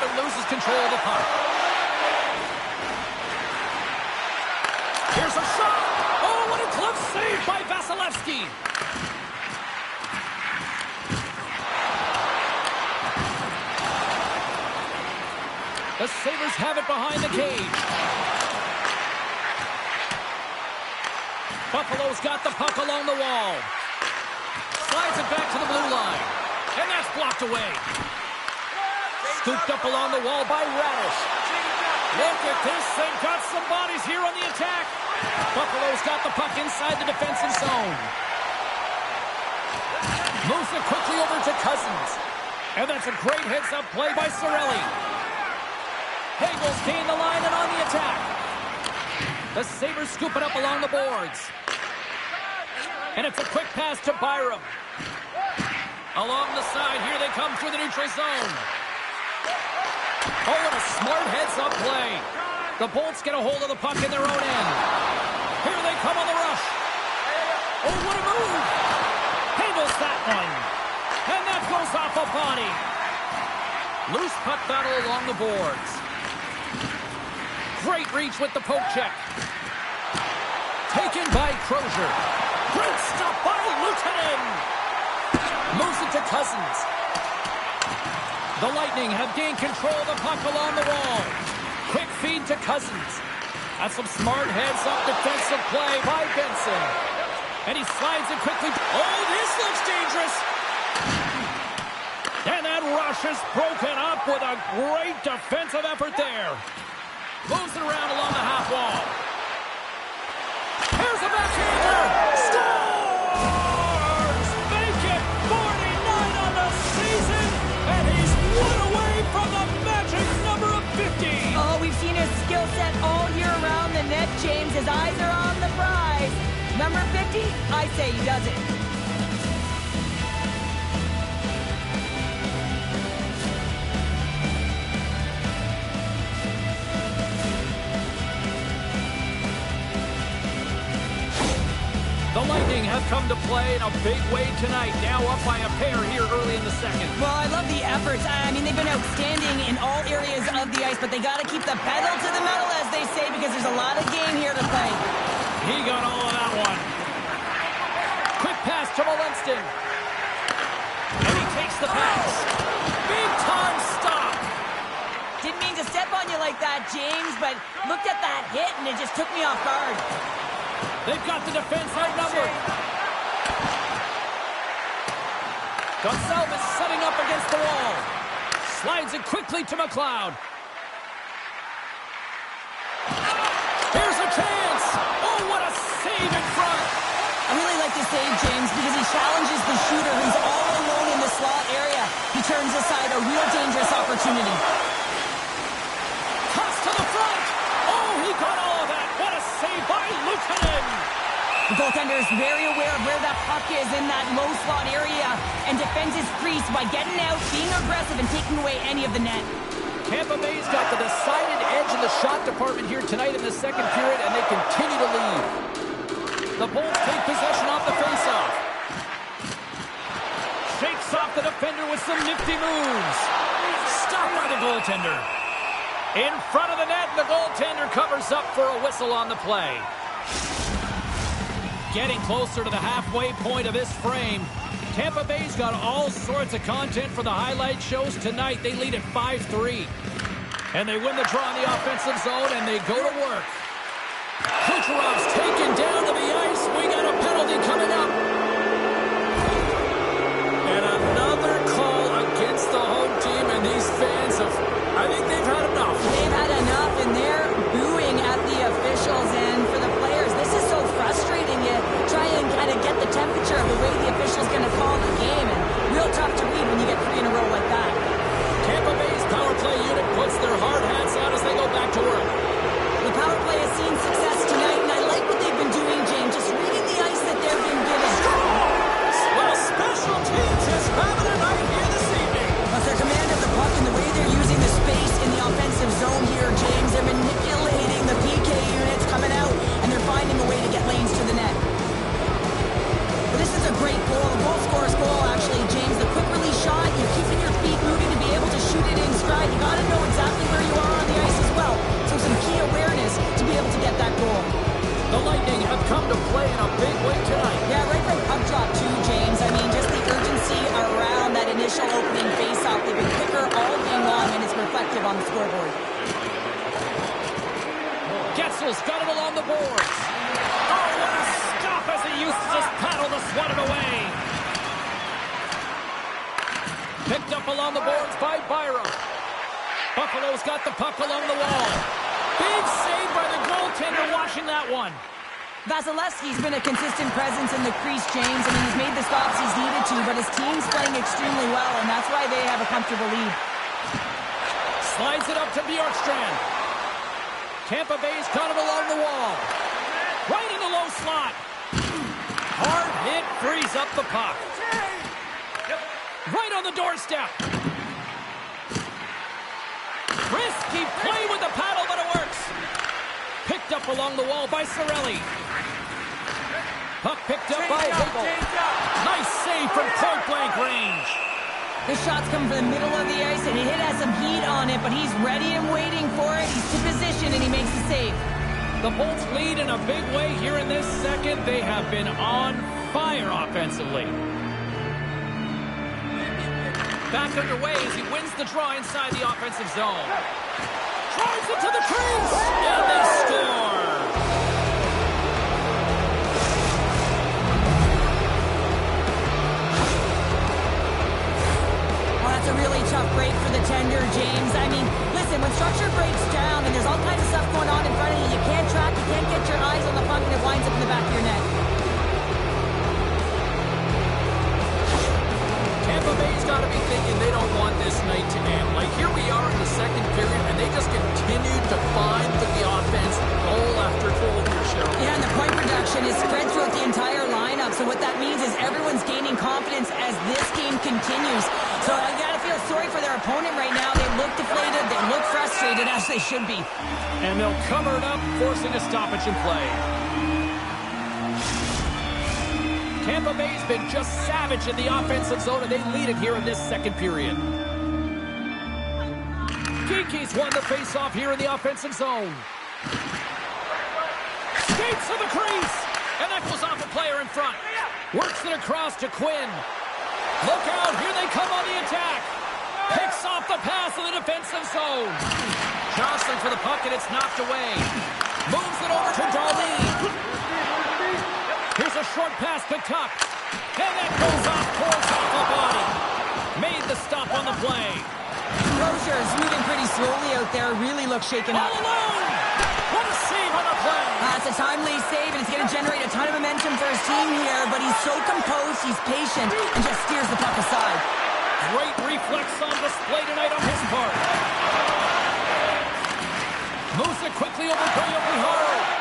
and loses control of the puck. Here's a shot. Oh, what a glove save by Vasilevsky. The Sabres have it behind the cage. Buffalo's got the puck along the wall. Slides it back to the blue line. And that's blocked away. Scooped up along the wall by Radish. Look at this. They've got some bodies here on the attack. Buffalo's got the puck inside the defensive zone. Moves it quickly over to Cousins. And that's a great heads-up play by Cirelli. Hagel's gained the line and on the attack. The Sabres scoop it up along the boards. And it's a quick pass to Byram. Along the side, here they come through the neutral zone. Oh, what a smart heads-up play. The Bolts get a hold of the puck in their own end. Here they come on the rush. Oh, what a move. Handles that one. And that goes off a body. Loose puck battle along the boards. Great reach with the poke check. Taken by Crozier. Great stop by Lieutenant. Moves it to Cousins. The Lightning have gained control of the puck along the wall. Quick feed to Cousins. That's some smart heads-up defensive play by Benson. And he slides it quickly. Oh, this looks dangerous. And that rush is broken up with a great defensive effort there. Moves it around along the half wall. Here's a backhander. Scores! Make it 49 on the season. And he's one away from the magic number of 50. Oh, we've seen his skill set all year around the net, James. His eyes are on the prize. Number 50, I say he does it. The Lightning have come to play in a big way tonight, now up by a pair here early in the second. Well, I love the efforts. I mean, they've been outstanding in all areas of the ice, but they got to keep the pedal to the metal, as they say, because there's a lot of game here to play. He got all of that one. Quick pass to Molinston. And he takes the pass. Big time stop. Didn't mean to step on you like that, James, but looked at that hit, and it just took me off guard. They've got the defense outnumbered. Gonsalves setting up against the wall. Slides it quickly to McLeod. Here's a chance. Oh, what a save in front. I really like this save, James, because he challenges the shooter who's all alone in the slot area. He turns aside a real dangerous opportunity. Toss to the front. Oh, he got all of that. What a save by Lieutenant. The goaltender is very aware of where that puck is in that low slot area and defends his crease by getting out, being aggressive, and taking away any of the net. Tampa Bay's got the decided edge in the shot department here tonight in the second period, and they continue to lead. The Bolts take possession off the faceoff. Shakes off the defender with some nifty moves. Stopped by the goaltender. In front of the net, the goaltender covers up for a whistle on the play. Getting closer to the halfway point of this frame. Tampa Bay's got all sorts of content for the highlight shows tonight. They lead at 5-3. And they win the draw in the offensive zone, and they go to work. Kucherov's taken down to the ice. We got a penalty coming up. And another call against the home team, and these fans have, I think they've had enough. They've had enough, and they're booing at the officials. And for the players, this is so frustrating. You try and kind of get the temperature of the way the official's going to call the game, and real tough to read when you get 3 in a row like that. Tampa Bay's power play unit puts their hard hats on as they go back to work. The power play has seen success tonight, and I like what they've been doing, James, just reading the ice that they've been given. Well, special teams is having a night here this evening. Plus their command of the puck and the way they're using the space in the offensive whistles, got it along the boards. Oh, what a stop as he used his paddle to swat it away. Picked up along the boards by Byram. Buffalo's got the puck along the wall. Big save by the goaltender watching that one. Vasilevsky's been a consistent presence in the crease, James. I mean, he's made the stops he's needed to, but his team's playing extremely well, and that's why they have a comfortable lead. Slides it up to Bjorkstrand. Tampa Bay's got him along the wall. Right in the low slot. Hard hit, frees up the puck. Right on the doorstep. Risky play with the paddle, but it works. Picked up along the wall by Cirelli. Puck picked up by Hubel. Nice save from point-blank range. The shot's coming from the middle of the ice, and it has some heat on it, but he's ready and waiting for it. He's to position, and he makes the save. The Bolts lead in a big way here in this second. They have been on fire offensively. Back underway as he wins the draw inside the offensive zone. Drives it to the crease, and they score. Well, that's a really tough break for the tender, James. I mean, listen, when structure breaks down and there's all kinds of stuff going on in front of you, you can't track, you can't get your eyes on the puck, and it winds up in the back of your net. Tampa Bay's got to be thinking they don't want this night to end. Like, here we are in the second period, and they just continue to find the offense goal after goal here, Cheryl. Yeah, and the point production is spread throughout the entire lineup. So what that means is everyone's gaining confidence as this game continues. So I got to feel sorry for their opponent right now. They look deflated, they look frustrated, as they should be. And they'll cover it up, forcing a stoppage in play. Tampa Bay's been just savage in the offensive zone, and they lead it here in this second period. Geeky's won the face-off here in the offensive zone. Skates to the crease, and that goes off a player in front. Works it across to Quinn. Look out, here they come on the attack. Picks off the pass in the defensive zone. Jostling for the puck, and it's knocked away. Moves it over to Darlene. Here's a short pass picked up. And that goes off towards the body. Made the stop on the play. Rozier's moving pretty slowly out there. Really looks shaken up. All alone! What a save on the play! It's a timely save, and it's going to generate a ton of momentum for his team here, but he's so composed, he's patient, and just steers the puck aside. Great reflex on display tonight on his part. Moves it quickly over Brilliant.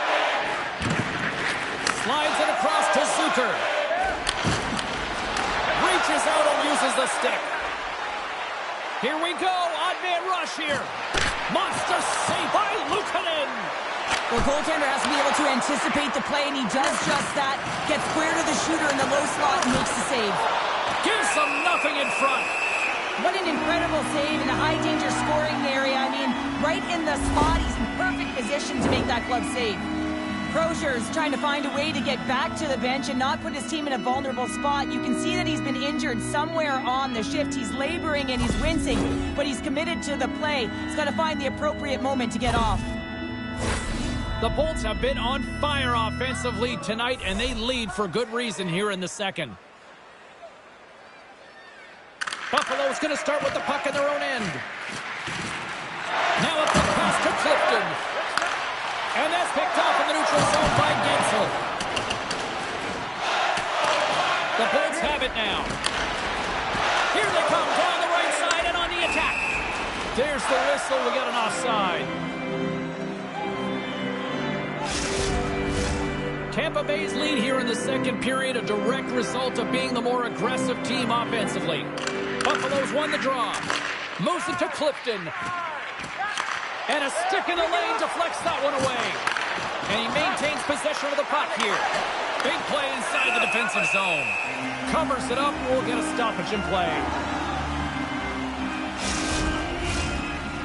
Slides it across to Zucker. Reaches out and uses the stick. Here we go. Odd man rush here. Monster save by Luukkonen. The goaltender has to be able to anticipate the play, and he does just that. Gets square to the shooter in the low slot and makes the save. Gives them nothing in front. What an incredible save in the high-danger scoring area. I mean, right in the spot. He's in perfect position to make that glove save. Rozier's trying to find a way to get back to the bench and not put his team in a vulnerable spot. You can see that he's been injured somewhere on the shift. He's laboring and he's wincing, but he's committed to the play. He's got to find the appropriate moment to get off. The Bolts have been on fire offensively tonight, and they lead for good reason here in the second. Buffalo's going to start with the puck in their own end. Now a quick pass to Clifton. And that's picked off in the neutral zone by Gensel. The Bolts have it now. Here they come down the right side and on the attack. There's the whistle. We got an offside. Tampa Bay's lead here in the second period, a direct result of being the more aggressive team offensively. Buffalo's won the draw. Moves it to Clifton. And a stick in the lane deflects that one away. And he maintains possession of the puck here. Big play inside the defensive zone. Covers it up, and we'll get a stoppage in play.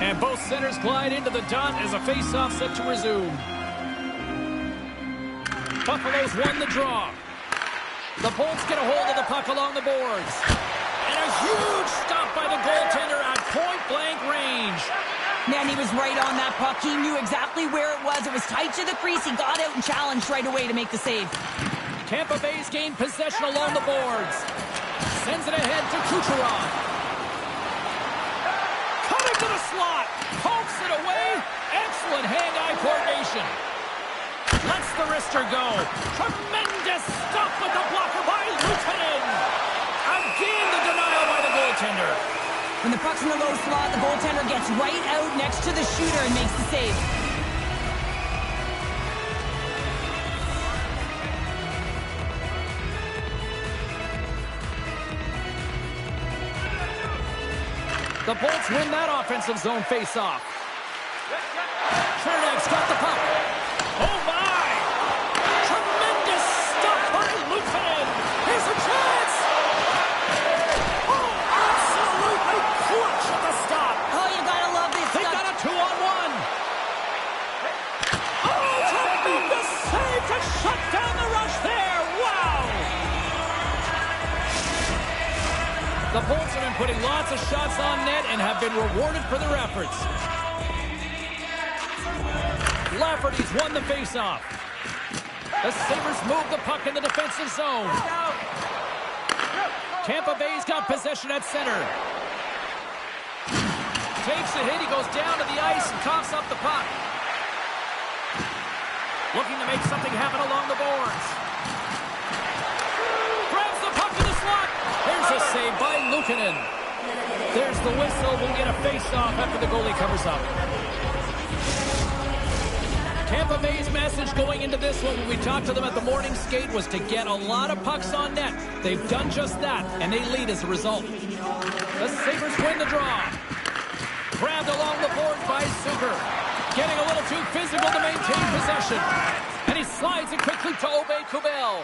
And both centers glide into the dot as a face-off set to resume. Buffalo's won the draw. The Bolts get a hold of the puck along the boards. And a huge stop by the goaltender at point-blank range. Man, he was right on that puck. He knew exactly where it was. It was tight to the crease. He got out and challenged right away to make the save. Tampa Bay's gained possession along the boards. Sends it ahead to Kucherov. Coming to the slot. Pokes it away. Excellent hand-eye coordination. Lets the wrister go. Tremendous stuff with the blocker by Luukkonen. Again, the denial by the goaltender. When the puck's in the low slot, the goaltender gets right out next to the shooter and makes the save. The Bolts win that offensive zone face-off. Chernak's got the puck. Oh, my! Tremendous stuff by Luukkonen. Here's a chance! Oh, absolutely clutch at the stop. Oh, you gotta love this. They got a 2-on-1. Oh, tremendous save to shut down the rush there. Wow! The Bolts have been putting lots of shots on net and have been rewarded for their efforts. Lafferty's won the faceoff. The Sabres move the puck in the defensive zone. Tampa Bay's got possession at center. Takes a hit. He goes down to the ice and coughs up the puck. Looking to make something happen along the boards. Grabs the puck in the slot. There's a save by Luukkonen. There's the whistle. We'll get a face-off after the goalie covers up. Tampa Bay's message going into this one when we talked to them at the morning skate was to get a lot of pucks on net. They've done just that, and they lead as a result. The Sabres win the draw. Grabbed along the boards by Zucker. Getting a little too physical to maintain possession. And he slides it quickly to Aube-Kubel.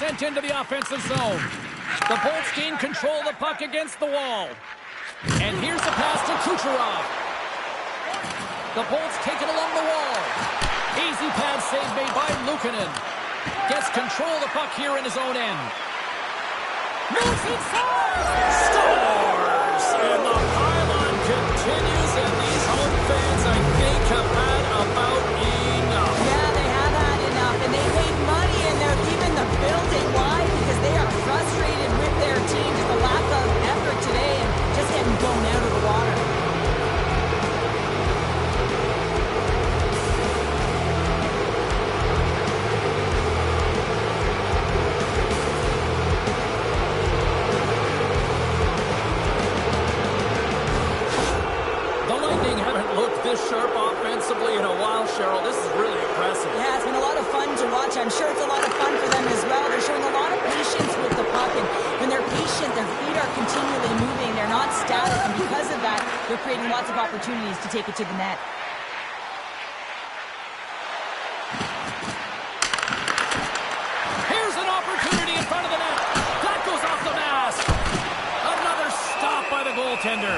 Sent into the offensive zone. The Bolts gain control of the puck against the wall. And here's the pass to Kucherov. The Bolts take it along the wall. Easy pad save made by Luukkonen. Gets control of the puck here in his own end. Moves inside! Scores! And the pylon continues, and these home fans, I think, have had about enough. Yeah, they have had enough, and they paid money, and they're leaving the building. Why? Because they are frustrated with their team. Just a lack of effort today and just getting blown out of the water. This sharp offensively in a while, Cheryl. This is really impressive. Yeah, it's been a lot of fun to watch. I'm sure it's a lot of fun for them as well. They're showing a lot of patience with the puck, and when they're patient, their feet are continually moving. They're not static, and because of that, they're creating lots of opportunities to take it to the net. Here's an opportunity in front of the net. That goes off the mask. Another stop by the goaltender.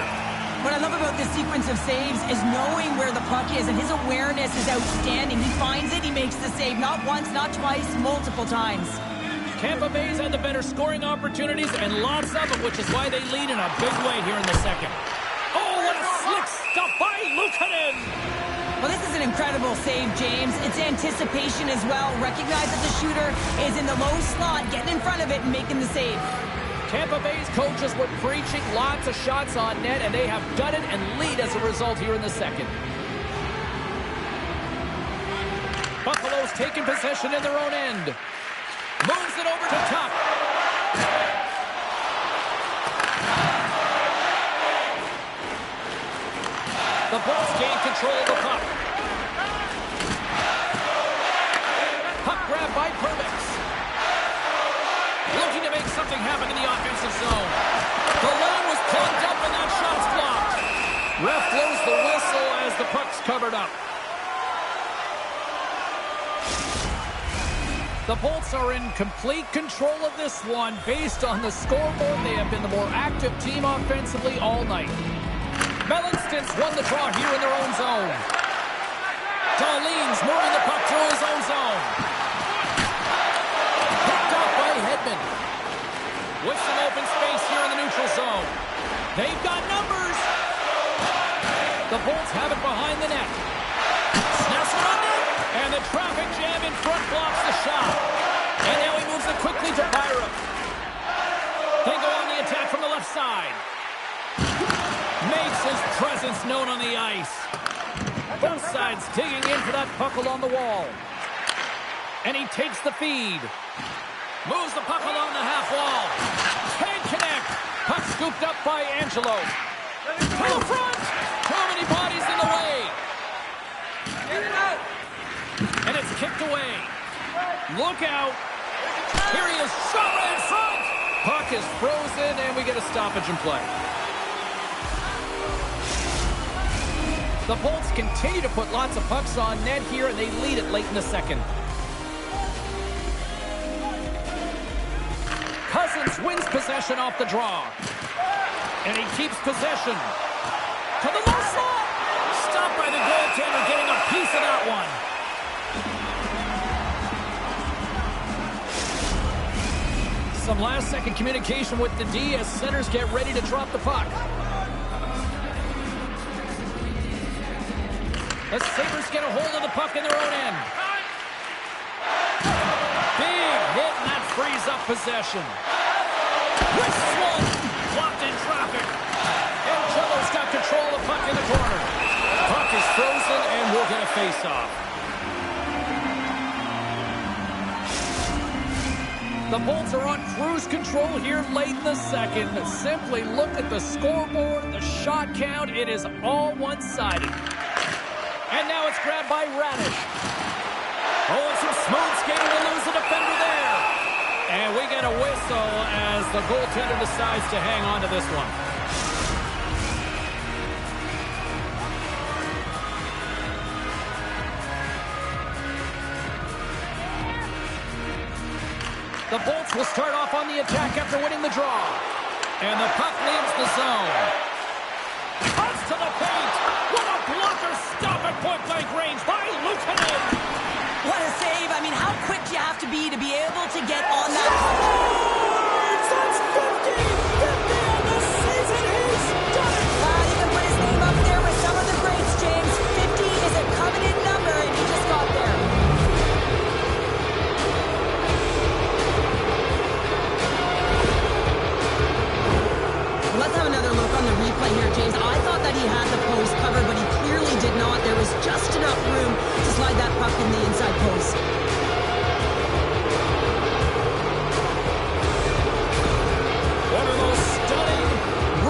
What I love about this sequence of saves is knowing where the puck is, and his awareness is outstanding. He finds it, he makes the save, not once, not twice, multiple times. Tampa Bay's had the better scoring opportunities, and lots of them, which is why they lead in a big way here in the second. Oh, what a slick stop by Luukkonen! Well, this is an incredible save, James. It's anticipation as well. Recognize that the shooter is in the low slot, getting in front of it and making the save. Tampa Bay's coaches were preaching lots of shots on net, and they have done it and lead as a result here in the second. Buffalo's taking possession in their own end. Moves it over to Tuck. The Bolts gain control of the puck. Puck grab by Perbix. Looking to make something happen in the offensive zone. The line was plugged up and that shot's blocked. Ref blows the whistle as the puck's covered up. The Bolts are in complete control of this one. Based on the scoreboard, they have been the more active team offensively all night. Melanstons won the draw here in their own zone. Dahlin's moving the puck through his own zone. Picked up by Hedman. With some open space here in the neutral zone. They've got numbers. The Bolts have it behind the net. Snaps it on net. And the traffic jam in front blocks the shot. And now he moves it quickly to Byram. They go on the attack from the left side. Makes his presence known on the ice. Both sides digging in for that puck along the wall. And he takes the feed. Moves the puck along the half wall. Can't connect. Puck scooped up by Angelo. To the front. Too many bodies in the way. Get it out. And it's kicked away. Look out. Here he is. Shot right in front. Puck is frozen, and we get a stoppage in play. The Bolts continue to put lots of pucks on net here, and they lead it late in the second. Cousins wins possession off the draw. And he keeps possession. To the left side. Stopped by the goaltender, getting a piece of that one. Some last-second communication with the D as centers get ready to drop the puck. The Sabres get a hold of the puck in their own end. Big hit, and that frees up possession. Wrist swung, blocked in traffic. Angelo's got control of the puck in the corner. Puck is frozen, and we'll get a face-off. The Bolts are on cruise control here late in the second. Simply look at the scoreboard, the shot count. It is all one-sided. And now it's grabbed by Radish. Oh, and some smooth skating to lose the defender there. And we get a whistle as the goaltender decides to hang on to this one. The Bolts will start off on the attack after winning the draw. And the puck leaves the zone. Cuts to the paint. What a blocker stop at point-blank range by Luukkonen. What a save. I mean, how quick you have to be able to get on that puck. That's 50! 50 on the season. He's done it! You can put his name up there with some of the greats, James. 50 is a coveted number, and he just got there. Let's have another look on the replay here, James. I thought that he had the post covered, but he clearly did not. There was just enough room to slide that puck in the inside post. One of those stunning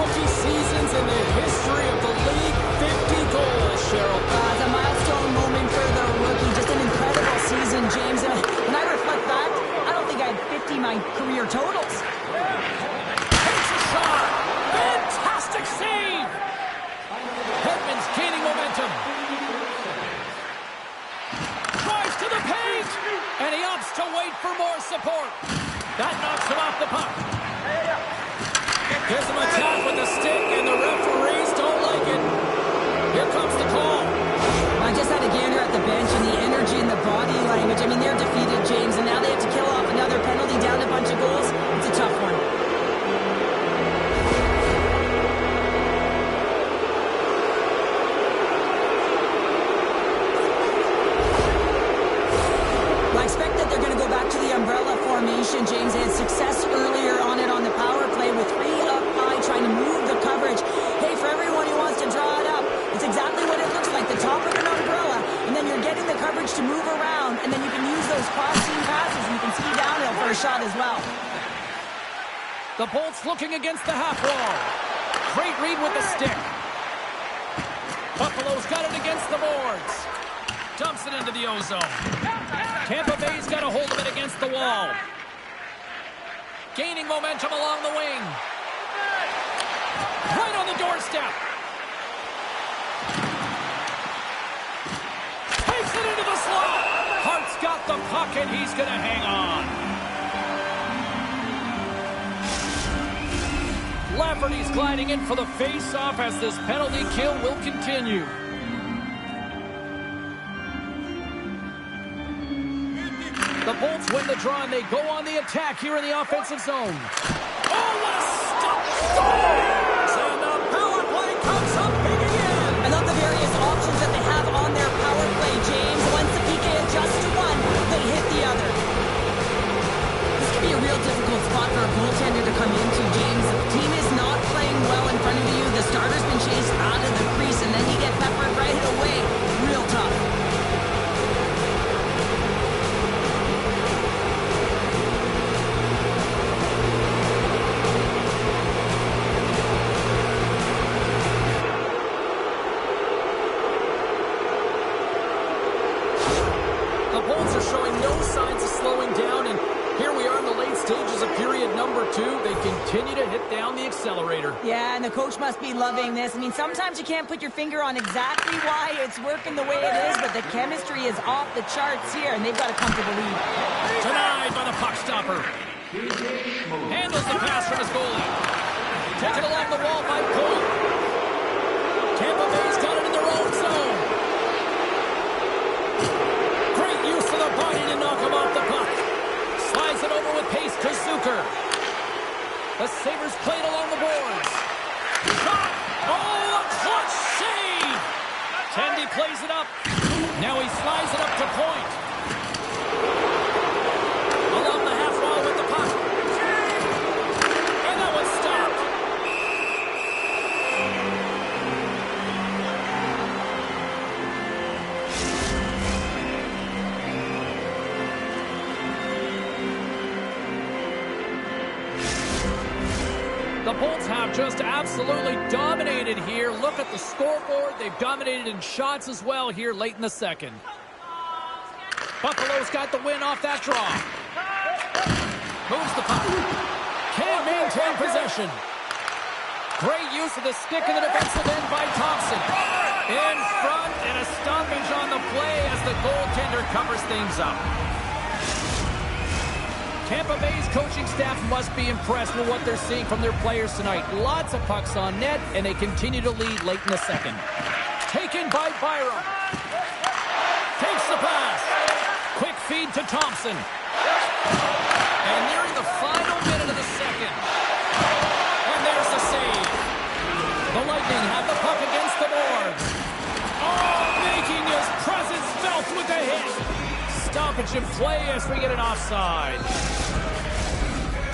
rookie seasons in the history of the league. 50 goals, Cheryl. It's a milestone moment for the rookie. Just an incredible season, James. And when I reflect back, I don't think I had 50 my career totals. Takes a shot. Fantastic save. Hedman's gaining momentum. Drives to the paint. And he opts to wait for more support. That knocks him off the puck. Gives him a tap with the stick, and the referees don't like it. Here comes the call. I just had a gander at the bench, and the energy and the body language. I mean, they're defeated, James, and now they have to kill off another penalty down a bunch of goals. It's a tough one. Well, I expect that they're going to go back to the umbrella formation, James. They had success earlier on it on the power play with 3 up high, trying to move the coverage. Hey, for everyone who wants to draw it up, it's exactly what it looks like, the top of an umbrella, and then you're getting the coverage to move around, and then you can use those cross-team passes, and you can ski downhill for a shot as well. The Bolts looking against the half wall. Great read with the stick. Buffalo's got it against the boards. Dumps it into the ozone. Tampa Bay's got a hold of it against the wall. Gaining momentum along the wing. Right on the doorstep. Takes it into the slot. Hart's got the puck, and he's going to hang on. Lafferty's gliding in for the face-off as this penalty kill will continue. The Bolts win the draw, and they go on the attack here in the offensive zone. Oh, what a stop! Scores! And the power play comes up big again! I love the signs of slowing down, and here we are in the late stages of period number 2. They continue to hit down the accelerator. Yeah, and the coach must be loving this. I mean, sometimes you can't put your finger on exactly why it's working the way it is, but the chemistry is off the charts here, and they've got a comfortable lead. Denied by the puck stopper. Handles the pass from his goalie. Taken along the wall by Cole. Tampa Bay's got it in their own zone. Great use of the body to knock him off the puck. Slides it over with pace to Zucker. The Sabres played along the boards. Shot! Oh, a clutch save! Tandy plays it up. Now he slides it up to point. Along the half wall with the puck. And that was stopped. The Bolts have just absolutely dominated here. Look at the scoreboard. They've dominated in shots as well here late in the second. Buffalo's got the win off that draw. Moves the puck. Can't maintain possession. Great use of the stick in the defensive end by Thompson. In front and a stoppage on the play as the goaltender covers things up. Tampa Bay's coaching staff must be impressed with what they're seeing from their players tonight. Lots of pucks on net, and they continue to lead late in the second. Taken by Byram. Takes the pass. Quick feed to Thompson. And nearing the final minute of the second. And there's the save. The Lightning have the puck against the boards. Oh, making his presence felt with the hit. Stoppage in play as we get an offside.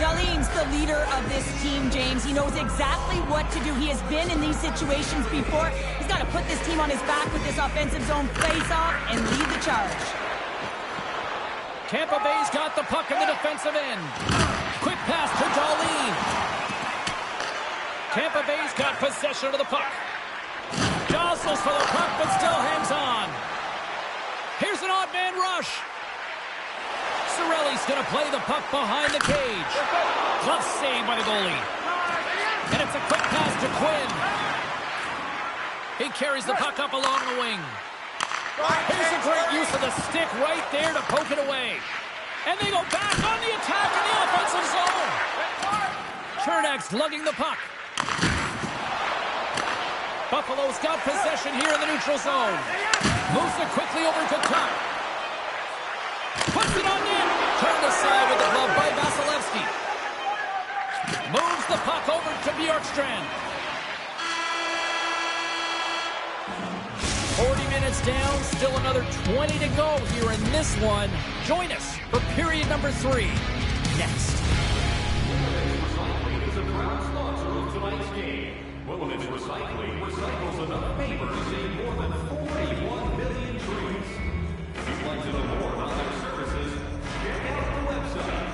Dahlin's the leader of this team, James. He knows exactly what to do. He has been in these situations before. He's got to put this team on his back with this offensive zone face-off and lead the charge. Tampa Bay's got the puck in the defensive end. Quick pass to Dahlin. Tampa Bay's got possession of the puck. Jostles for the puck, but still hangs on. Here's an odd man rush. Cirelli's going to play the puck behind the cage. Glove save by the goalie. And it's a quick pass to Quinn. He carries the puck up along the wing. Here's a great use of the stick right there to poke it away. And they go back on the attack in the offensive zone. Chernak's lugging the puck. Buffalo's got possession here in the neutral zone. Moves it quickly over to Tuck. Puts it on net. Turned aside with the glove by Vasilevsky. Moves the puck over to Bjorkstrand. 40 minutes down, still another 20 to go here in this one. Join us for period number 3 next. Recycling is a proud sponsor of tonight's game. Wilderness Recycling recycles enough paper to save more than 41 million trees. If you'd like to know more about their services, check out the website.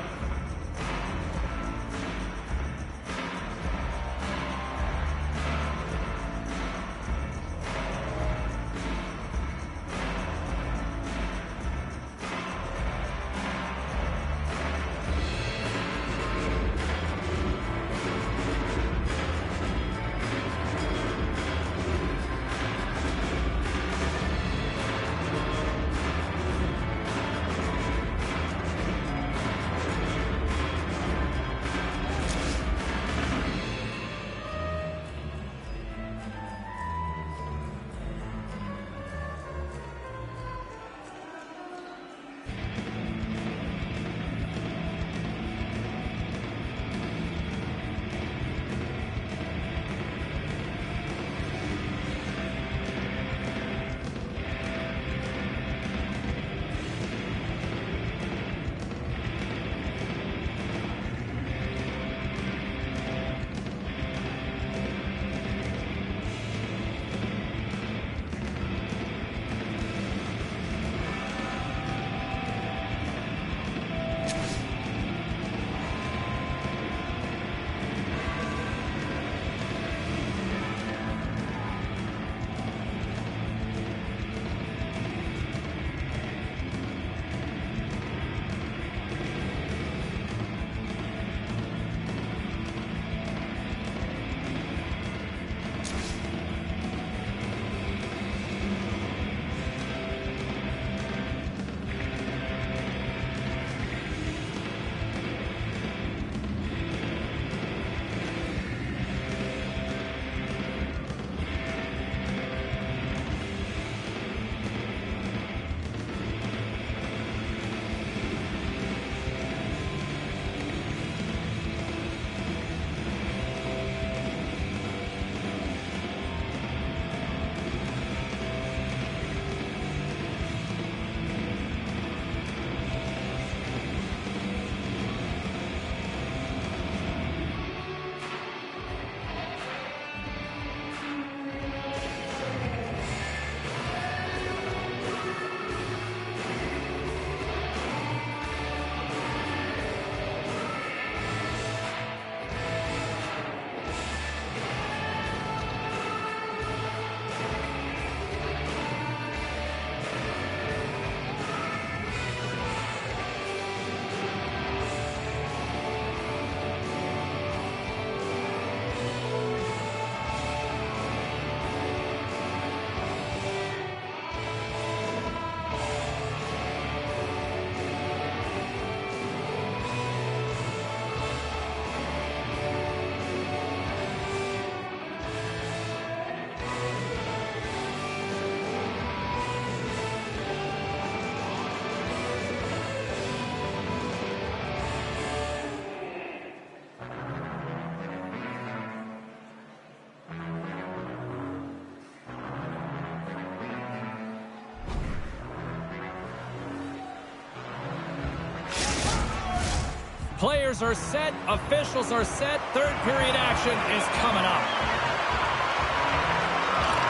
Players are set. Officials are set. Third period action is coming up.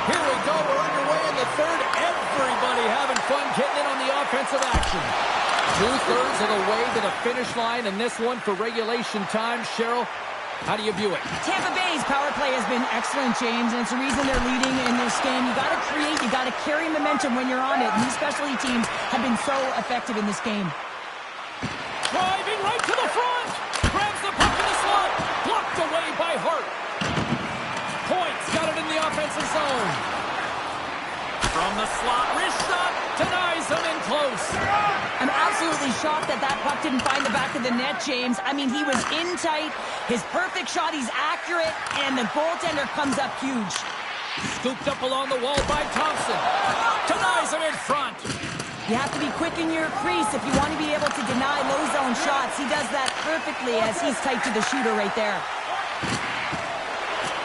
Here we go. We're underway in the third. Everybody having fun getting in on the offensive action. 2/3 of the way to the finish line in this one for regulation time. Cheryl, how do you view it? Tampa Bay's power play has been excellent, James, and it's the reason they're leading in this game. You got to create, you got to carry momentum when you're on it. And these specialty teams have been so effective in this game. Driving right to the front. Grabs the puck in the slot. Blocked away by Hart. Points got it in the offensive zone. From the slot, wrist shot. Denies him in close. I'm absolutely shocked that that puck didn't find the back of the net, James. I mean, he was in tight. His perfect shot, he's accurate, and the goaltender comes up huge. Scooped up along the wall by Thompson. Denies him in front. You have to be quick in your crease if you want to be able to deny low zone shots. He does that perfectly as he's tight to the shooter right there.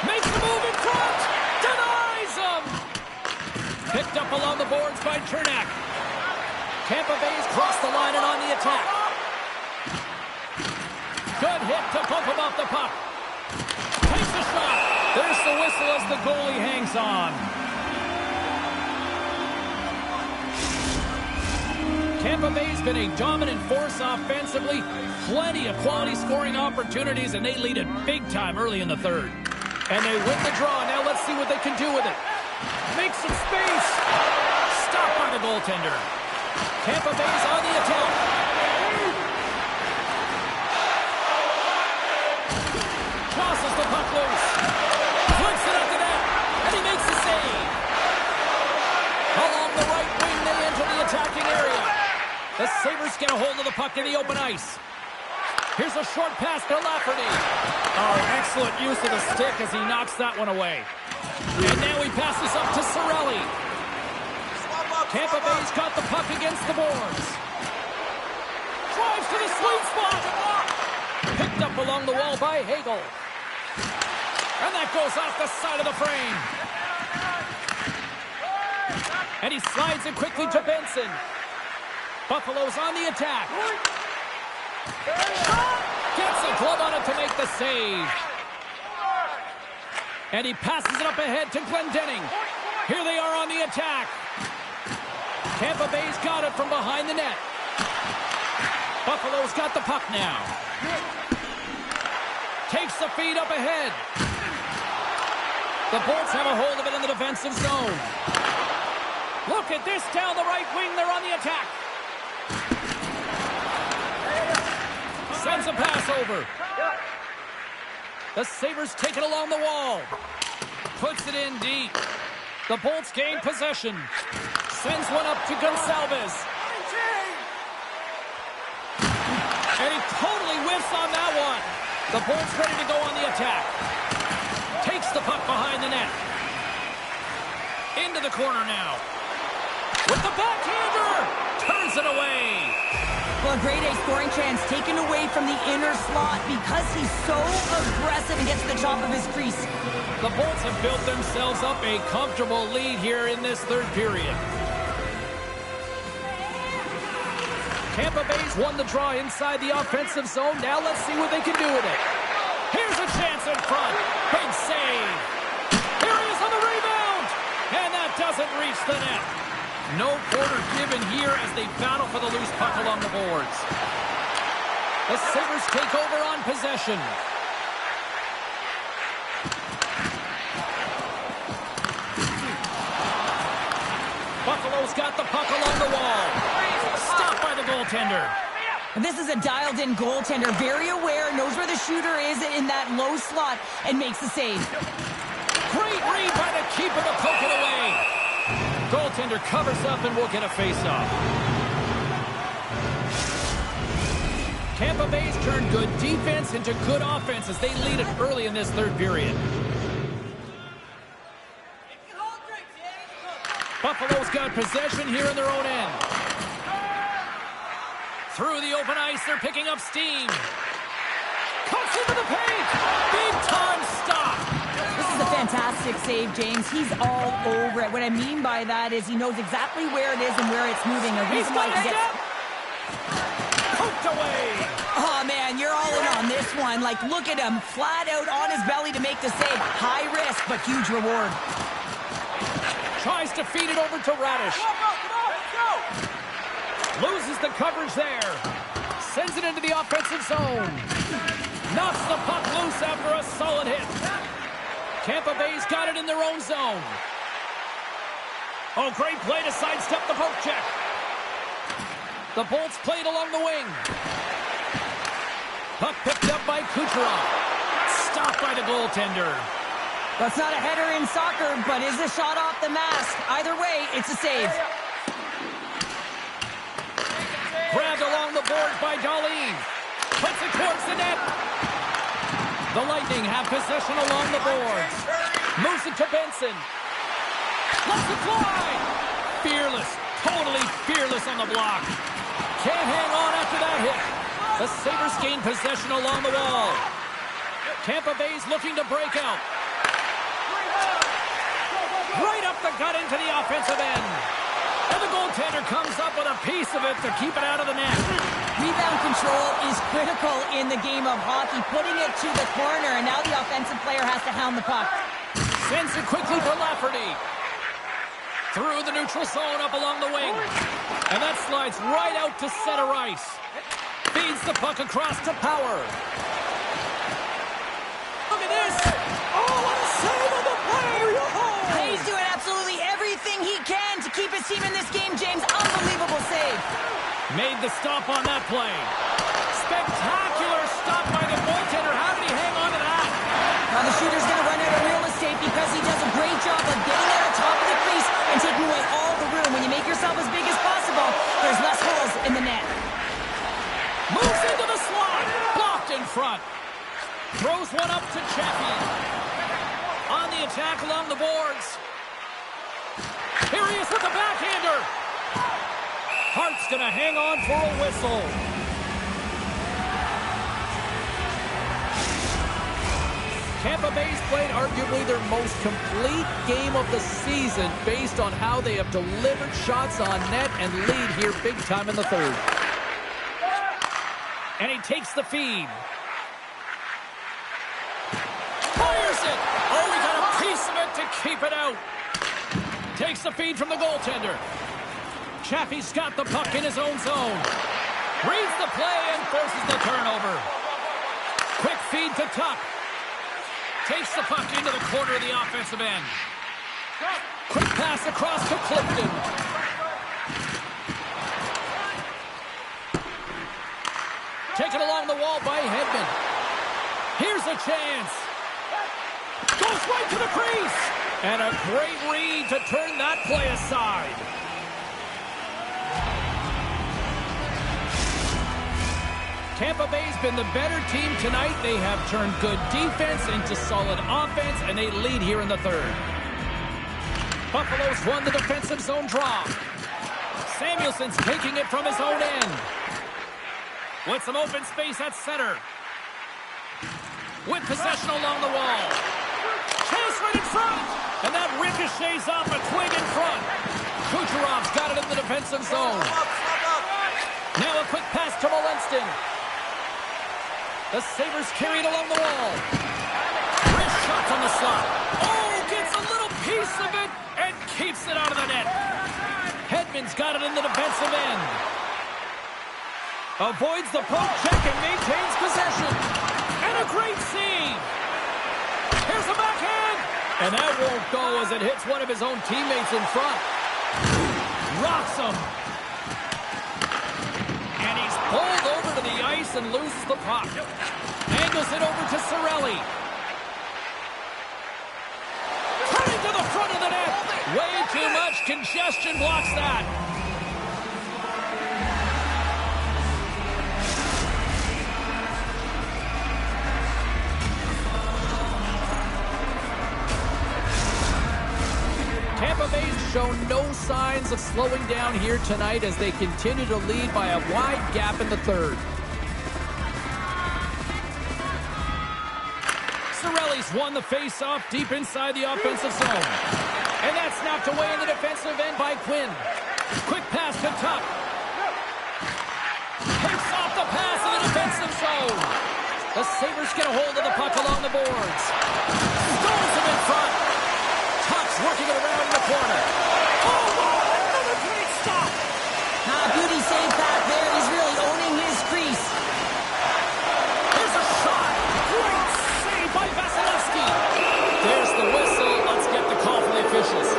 Makes the move in front. Denies him. Picked up along the boards by Chernak. Tampa Bay's crossed the line and on the attack. Good hit to bump him off the puck. Takes the shot. There's the whistle as the goalie hangs on. Tampa Bay's been a dominant force offensively. Plenty of quality scoring opportunities, and they lead it big time early in the third. And they win the draw. Now let's see what they can do with it. Makes some space. Stopped by the goaltender. Tampa Bay's on the attack. Tosses the puck loose. Flips it up the net. And he makes the save. Along the right wing, they enter the attacking area. The Sabres get a hold of the puck in the open ice. Here's a short pass to Lafferty. Oh, excellent use of the stick as he knocks that one away. And now he passes up to Cirelli. Tampa Bay's got the puck against the boards. Drives to the sweet spot. Picked up along the wall by Hagel. And that goes off the side of the frame. And he slides it quickly to Benson. Buffalo's on the attack. Gets a glove on it to make the save. And he passes it up ahead to Glendening. Here they are on the attack. Tampa Bay's got it from behind the net. Buffalo's got the puck now. Takes the feed up ahead. The Bolts have a hold of it in the defensive zone. Look at this down the right wing. They're on the attack. Sends a pass over. The Sabres take it along the wall. Puts it in deep. The Bolts gain possession. Sends one up to Gonçalves. And he totally whiffs on that one. The Bolts ready to go on the attack. Takes the puck behind the net. Into the corner now. With the backhander. Turns it away. Well, a grade A scoring chance taken away from the inner slot because he's so aggressive and gets to the top of his crease. The Bolts have built themselves up a comfortable lead here in this third period. Tampa Bay's won the draw inside the offensive zone. Now let's see what they can do with it. Here's a chance in front. Big save. Here he is on the rebound. And that doesn't reach the net. No quarter given here as they battle for the loose puck along the boards. The Sabres take over on possession. Buffalo's got the puck along the wall. Stopped by the goaltender. And this is a dialed-in goaltender, very aware, knows where the shooter is in that low slot, and makes the save. Great read by the keeper to poke it away. Goaltender covers up and will get a face-off. Tampa Bay's turned good defense into good offense as they lead it early in this third period. Buffalo's got possession here in their own end. Through the open ice, they're picking up steam. Cuts into the paint. Big-time stop. This is a fantastic save, James. He's all over it. What I mean by that is he knows exactly where it is and where it's moving. A reason why he gets... Poked away. Oh, man, you're all in on this one. Like, look at him, flat out on his belly to make the save. High risk, but huge reward. Tries to feed it over to Radish. Loses the coverage there. Sends it into the offensive zone. Knocks the puck loose after a solid hit. Tampa Bay's got it in their own zone. Oh, great play to sidestep the poke check. The Bolts played along the wing. Puck picked up by Kucherov. Stopped by the goaltender. That's not a header in soccer, but is a shot off the mask. Either way, it's a save. Grabbed along the boards by Darlene. Puts it towards the net. The Lightning have possession along the boards. Moves it to Benson. Lets it fly. Fearless. Totally fearless on the block. Can't hang on after that hit. The Sabres gain possession along the wall. Tampa Bay's looking to break out. Right up the gut into the offensive end. And the goaltender comes up with a piece of it to keep it out of the net. Rebound control is critical in the game of hockey. Putting it to the corner, and now the offensive player has to hound the puck. Sends it quickly for Lafferty. Through the neutral zone up along the wing. And that slides right out to center ice. Feeds the puck across to Power. Look at this. Oh, what a save on the play. He's doing absolutely everything he can to keep his team in this game, James. Unbelievable save. Made the stop on that play. Spectacular stop by the goaltender. How did he hang on to that? Now the shooter's going to run out of real estate because he does a great job of getting out of top of the crease and taking away all the room. When you make yourself as big as possible, there's less holes in the net. Moves into the slot. Blocked in front. Throws one up to Chappie. On the attack along the boards. Here he is with the backhander. Hart's going to hang on for a whistle. Tampa Bay's played arguably their most complete game of the season based on how they have delivered shots on net and lead here big time in the third. And he takes the feed. Fires it! Oh, we got a piece of it to keep it out. Takes the feed from the goaltender. Chappie's got the puck in his own zone. Reads the play and forces the turnover. Quick feed to Tuck. Takes the puck into the corner of the offensive end. Quick pass across to Clifton. Taken along the wall by Hedman. Here's a chance. Goes right to the crease. And a great read to turn that play aside. Tampa Bay's been the better team tonight. They have turned good defense into solid offense, and they lead here in the third. Buffalo's won the defensive zone draw. Samuelson's taking it from his own end. With some open space at center. With possession along the wall. Chase right in front. And that ricochets off a twig in front. Kucherov's got it in the defensive zone. Now a quick pass to Molenston. The Sabres carried along the wall. Wrist shots on the slot. Oh, gets a little piece of it and keeps it out of the net. Hedman's got it in the defensive end. Avoids the poke check and maintains possession. And a great save. Here's a backhand. And that won't go as it hits one of his own teammates in front. Rocks him. And he's pulled over to the ice and loses the puck. Angles it over to Cirelli. Turning to the front of the net. Way too much congestion blocks that. Tampa Bay's shown no signs of slowing down here tonight as they continue to lead by a wide gap in the third. Cirelli's won the face-off deep inside the offensive zone. And that's knocked away in the defensive end by Quinn. Quick pass to Tuck. Takes off the zone. The Sabres get a hold of the puck along the boards. Stones him in front. Tuck's working it around in the corner. Oh, wow, another great stop. Beauty save back there. He's really owning his crease. There's a shot. Great save by Vasilevsky. There's the whistle. Let's get the call from the officials.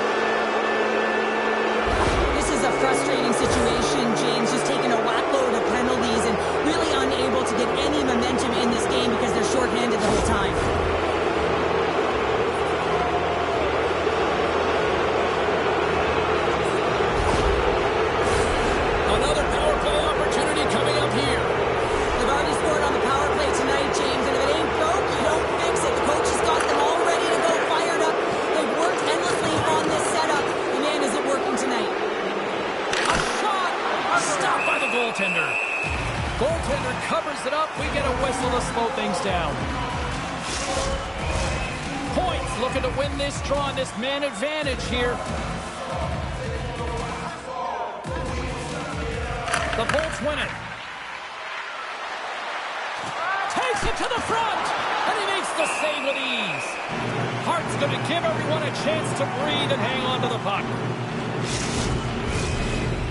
This is a frustrating situation, James. Just taking a whackload of penalties and really unable to get any momentum in this game because they're shorthanded the whole time. Another power play opportunity coming up here. They've already scored on the power play tonight, James, and if it ain't broke, you don't fix it. The coach has got them all ready to go, fired up. They've worked endlessly on this setup, and man, is it working tonight. A shot! Stopped by the goaltender. Goaltender covers it up. We get a whistle to slow things down. Points looking to win this draw on this man advantage here. The Bolts win it. Takes it to the front, and he makes the save with ease. Hart's going to give everyone a chance to breathe and hang on to the puck.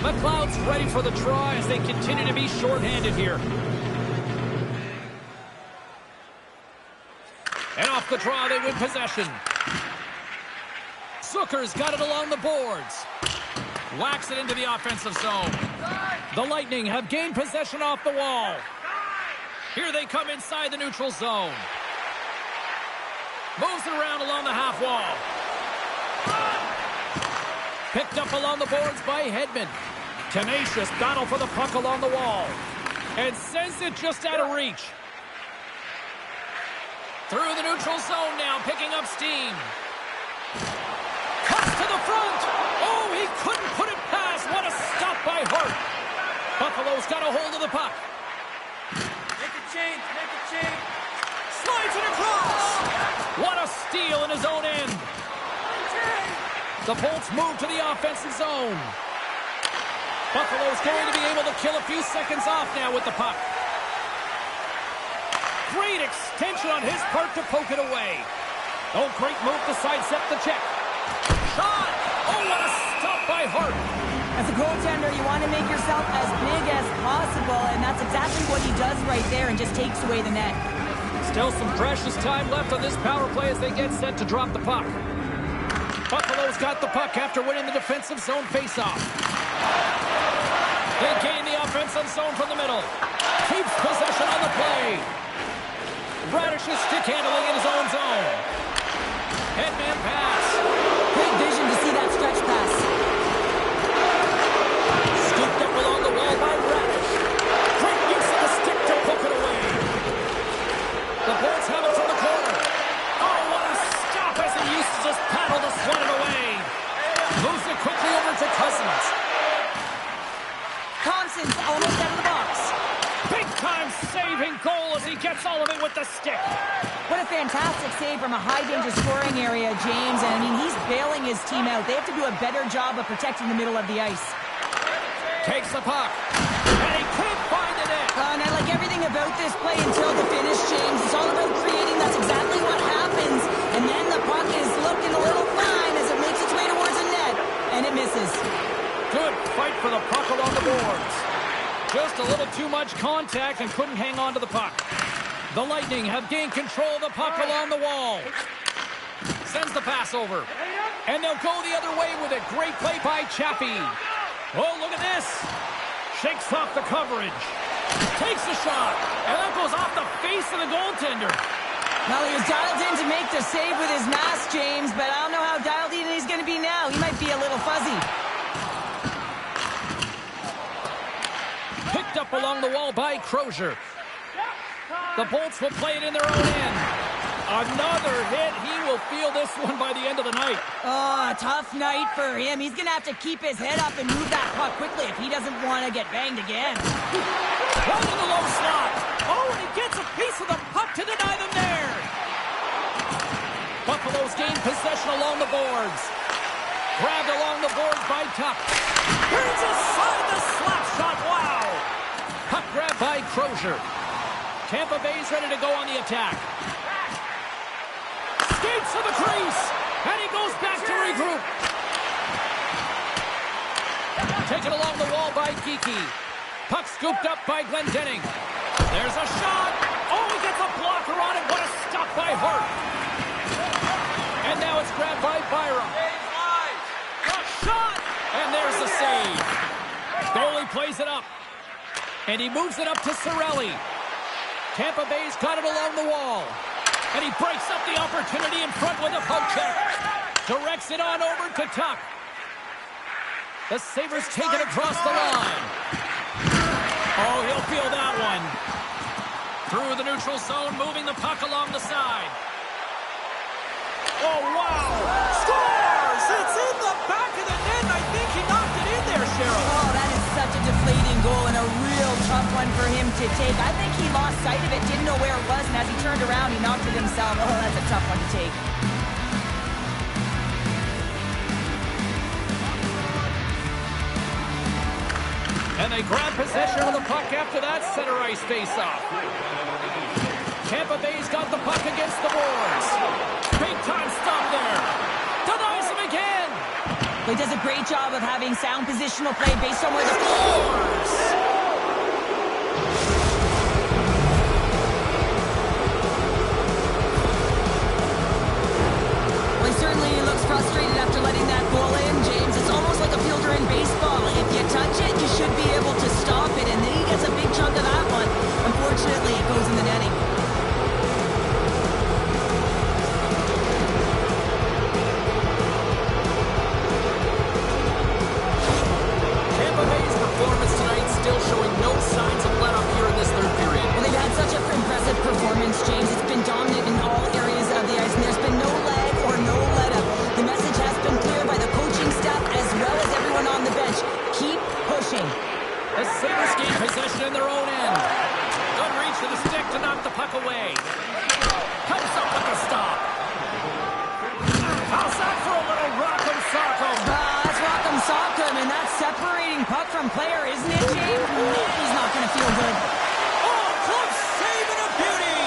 McLeod's ready for the draw as they continue to be shorthanded here. And off the draw, they win possession. Zucker's got it along the boards. Whacks it into the offensive zone. The Lightning have gained possession off the wall. Here they come inside the neutral zone. Moves it around along the half wall. Picked up along the boards by Hedman. Tenacious battle for the puck along the wall. And sends it just out of reach. Through the neutral zone now, picking up steam. Cuts to the front. Oh, he couldn't put it past. What a stop by Hart. Buffalo's got a hold of the puck. Make a change, make a change. Slides it across. What a steal in his own end. The Bolts move to the offensive zone. Buffalo's going to be able to kill a few seconds off now with the puck. Great extension on his part to poke it away. Oh, great move to sidestep the check. Shot! Oh, what a stop by Hart. As a goaltender, you want to make yourself as big as possible, and that's exactly what he does right there and just takes away the net. Still some precious time left on this power play as they get set to drop the puck. Buffalo's got the puck after winning the defensive zone faceoff. They gain the offensive zone from the middle. Keeps possession on the play. Radish's stick handling in his own zone. Headman pass. Great vision to see that stretch pass. Scooped up along the wall by Radish. Great use of the stick to poke it away. The Bolts have it from the corner. Oh, what a stop as he uses his paddle to sweat it away. Moves it quickly over to Cousins. Thompson's almost out of the box. Big-time saving goal as he gets all of it with the stick. What a fantastic save from a high-danger scoring area, James. And, I mean, he's bailing his team out. They have to do a better job of protecting the middle of the ice. Takes the puck. And he can't find it in. And I like everything about this play until the finish, James. It's all about creating. That's exactly what happens. And then the puck is looking a little fine as it makes its way towards the net. And it misses. Good fight for the puck along the boards. Just a little too much contact and couldn't hang on to the puck. The Lightning have gained control of the puck along the wall. Sends the pass over. And they'll go the other way with it. Great play by Chappie. Oh, look at this. Shakes off the coverage. Takes the shot. And that goes off the face of the goaltender. Well, he was dialed in to make the save with his mask, James, but I don't know how dialed in he's going to be now. He might be a little fuzzy. Picked up along the wall by Crozier. The Bolts will play it in their own end. Another hit. He will feel this one by the end of the night. Oh, a tough night for him. He's going to have to keep his head up and move that puck quickly if he doesn't want to get banged again. Right in the low slot. Oh, and he gets a piece of the puck to deny them there. Buffalo's gained possession along the boards. Grabbed along the boards by Tuck. Turns aside the slap shot. Wow. Puck grab by Crozier. Tampa Bay's ready to go on the attack. Skates to the crease, and he goes back to regroup. Taken along the wall by Geekie. Puck scooped up by Glendening. There's a shot. Oh, he gets a blocker on it. What a stop by Hart. And now it's grabbed by Byram. Shot! And there's the save. Goalie plays it up. And he moves it up to Cirelli. Tampa Bay's got it along the wall. And he breaks up the opportunity in front with a poke check. Directs it on over to Tuck. The Sabres take it across the line. Oh, he'll feel that one. Through the neutral zone, moving the puck along the side. Oh, wow! Scores! It's in the back of the net, and I think he knocked it in there, Cheryl. Oh, that is such a deflating goal and a real tough one for him to take. I think he lost sight of it, didn't know where it was, and as he turned around, he knocked it himself. Oh, that's a tough one to take. And they grab possession of the puck after that center ice face-off. Tampa Bay's got the puck against the boards. Big time stop there. Denies him again. He does a great job of having sound positional play based on where the scores. Well, he certainly looks frustrated after letting that goal in, James. It's almost like a fielder in baseball. If you touch it, you should be able to stop it, and then he gets a big chunk of that one. Unfortunately, it goes in the netting. Tampa Bay's performance tonight still showing no signs of let-up here in this third period. Well, they've had such an impressive performance, James. It's been dominant in all areas of the ice, and there's been no lag or no let-up. The message has been clear by the coaching staff as well as everyone on the bench. Keep pushing. The Sabres gain possession in their own end. Good reach to the stick to knock the puck away. Comes up with the stop. How's that for a little rock'em sock'em? That's rock'em sock'em, and that's separating puck from player, isn't it, James? Man, he's not going to feel good. Oh, close save and a beauty!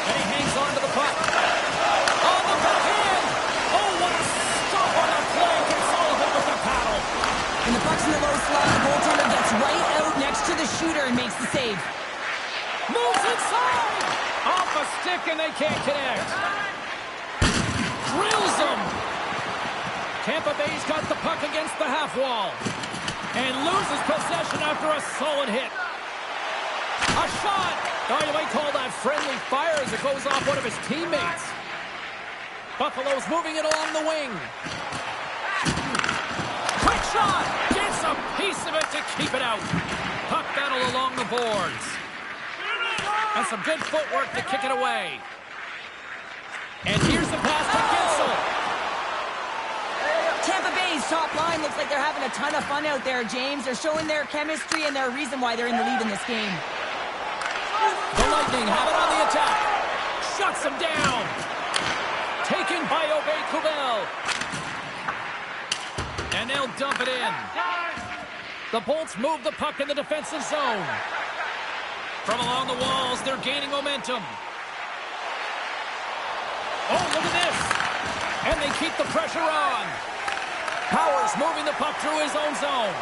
And he hangs on to the puck. On the backhand! Oh, what a stop on the play from Sullivan with the paddle. And the puck's in the low slot. The goaltender gets right out next to the shooter and makes the save. Moves inside! Off a stick and they can't connect. Drills him! Tampa Bay's got the puck against the half wall. And loses possession after a solid hit. A shot! Oh, you might call that friendly fire as it goes off one of his teammates. Buffalo's moving it along the wing. Quick shot! Gets a piece of it to keep it out. Puck battle along the boards. And some good footwork to kick it away. And here's the pass to Gensel. Tampa Bay's top line looks like they're having a ton of fun out there, James. They're showing their chemistry and their reason why they're in the lead in this game. The Lightning have it on the attack. Shuts them down. Taken by Aubé-Kubel. And they'll dump it in. The Bolts move the puck in the defensive zone. From along the walls, they're gaining momentum. Oh, look at this. And they keep the pressure on. Powers moving the puck through his own zone.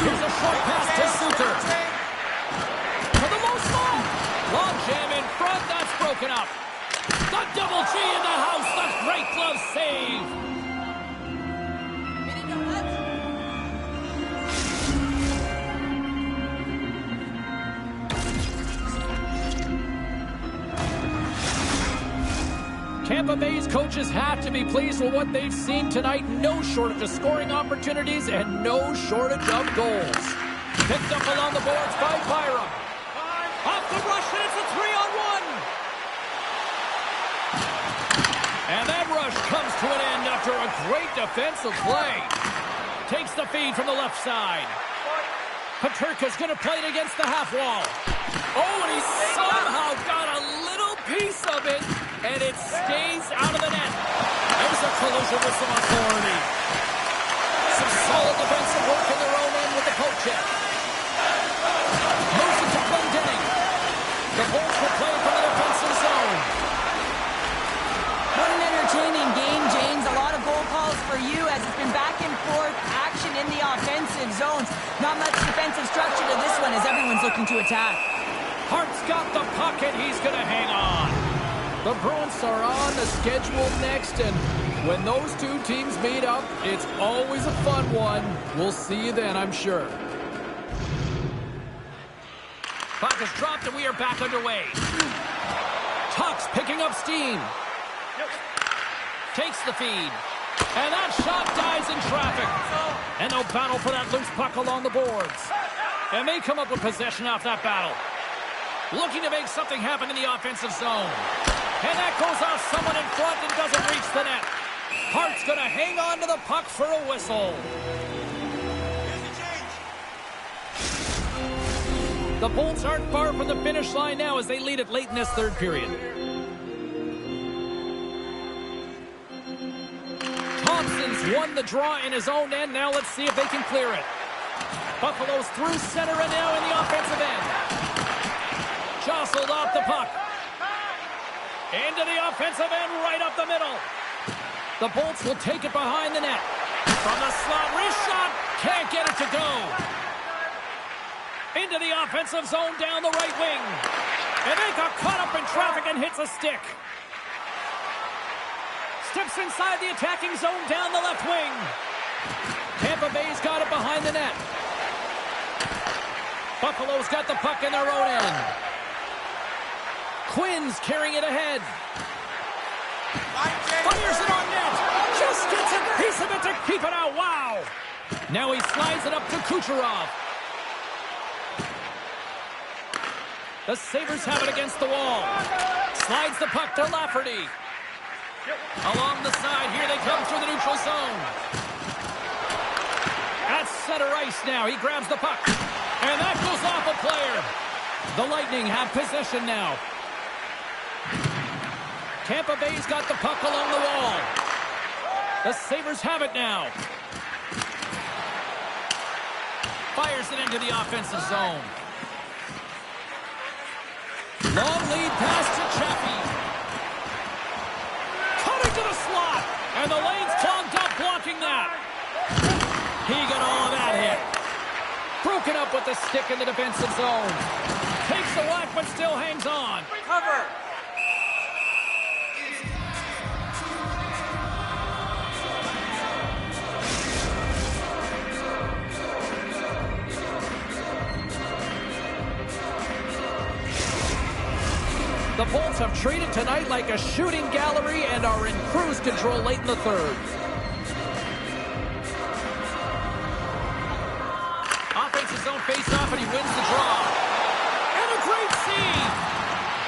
Here's a short pass to Suter. To the low slot. Long jam in front. That's broken up. The double G in the house. The great glove save. Tampa Bay's coaches have to be pleased with what they've seen tonight. No shortage of scoring opportunities and no shortage of goals. Picked up along the boards by Byram. Off the rush, and it's a 3-on-1. And that rush comes to an end after a great defensive play. Takes the feed from the left side. Peterka's going to play it against the half wall. Oh, and he somehow got a little piece of it. And it stays out of the net. There's a collision with some authority. Some solid defensive work in their own end with the poke check. Moves it to Glendening. zones. Not much defensive structure to this one as everyone's looking to attack. Hart's got the puck, and he's going to hang on. The Bruins are on the schedule next, and when those two teams meet up, it's always a fun one. We'll see you then, I'm sure. Puck is dropped, and we are back underway. Tuck's picking up steam. Takes the feed. And that shot dies in traffic. And no battle for that loose puck along the boards. And they come up with possession off that battle. Looking to make something happen in the offensive zone. And that goes off someone in front and doesn't reach the net. Hart's going to hang on to the puck for a whistle. The Bolts aren't far from the finish line now as they lead it late in this third period. Thompson's won the draw in his own end. Now let's see if they can clear it. Buffalo's through center and now in the offensive end. Jostled off the puck. Into the offensive end, right up the middle. The Bolts will take it behind the net. From the slot, wrist shot. Can't get it to go. Into the offensive zone down the right wing. And they got caught up in traffic and hits a stick. Steps inside the attacking zone down the left wing. Tampa Bay's got it behind the net. Buffalo's got the puck in their own end. Quinn's carrying it ahead. Fires it on net. Just gets a piece of it to keep it out. Wow. Now he slides it up to Kucherov. The Sabres have it against the wall. Slides the puck to Lafferty. Along the side, here they come through the neutral zone. At center ice now, he grabs the puck. And that goes off a player. The Lightning have possession now. Tampa Bay's got the puck along the wall. The Sabres have it now. Fires it into the offensive zone. Long lead pass to Chappie. Cutting to the slot. And the lane's clogged up blocking that. He got all of that hit. Broken up with the stick in the defensive zone. Takes the whack but still hangs on. Cover. The Bolts have treated tonight like a shooting gallery and are in cruise control late in the third. Offensive zone face-off, and he wins the draw. And a great save!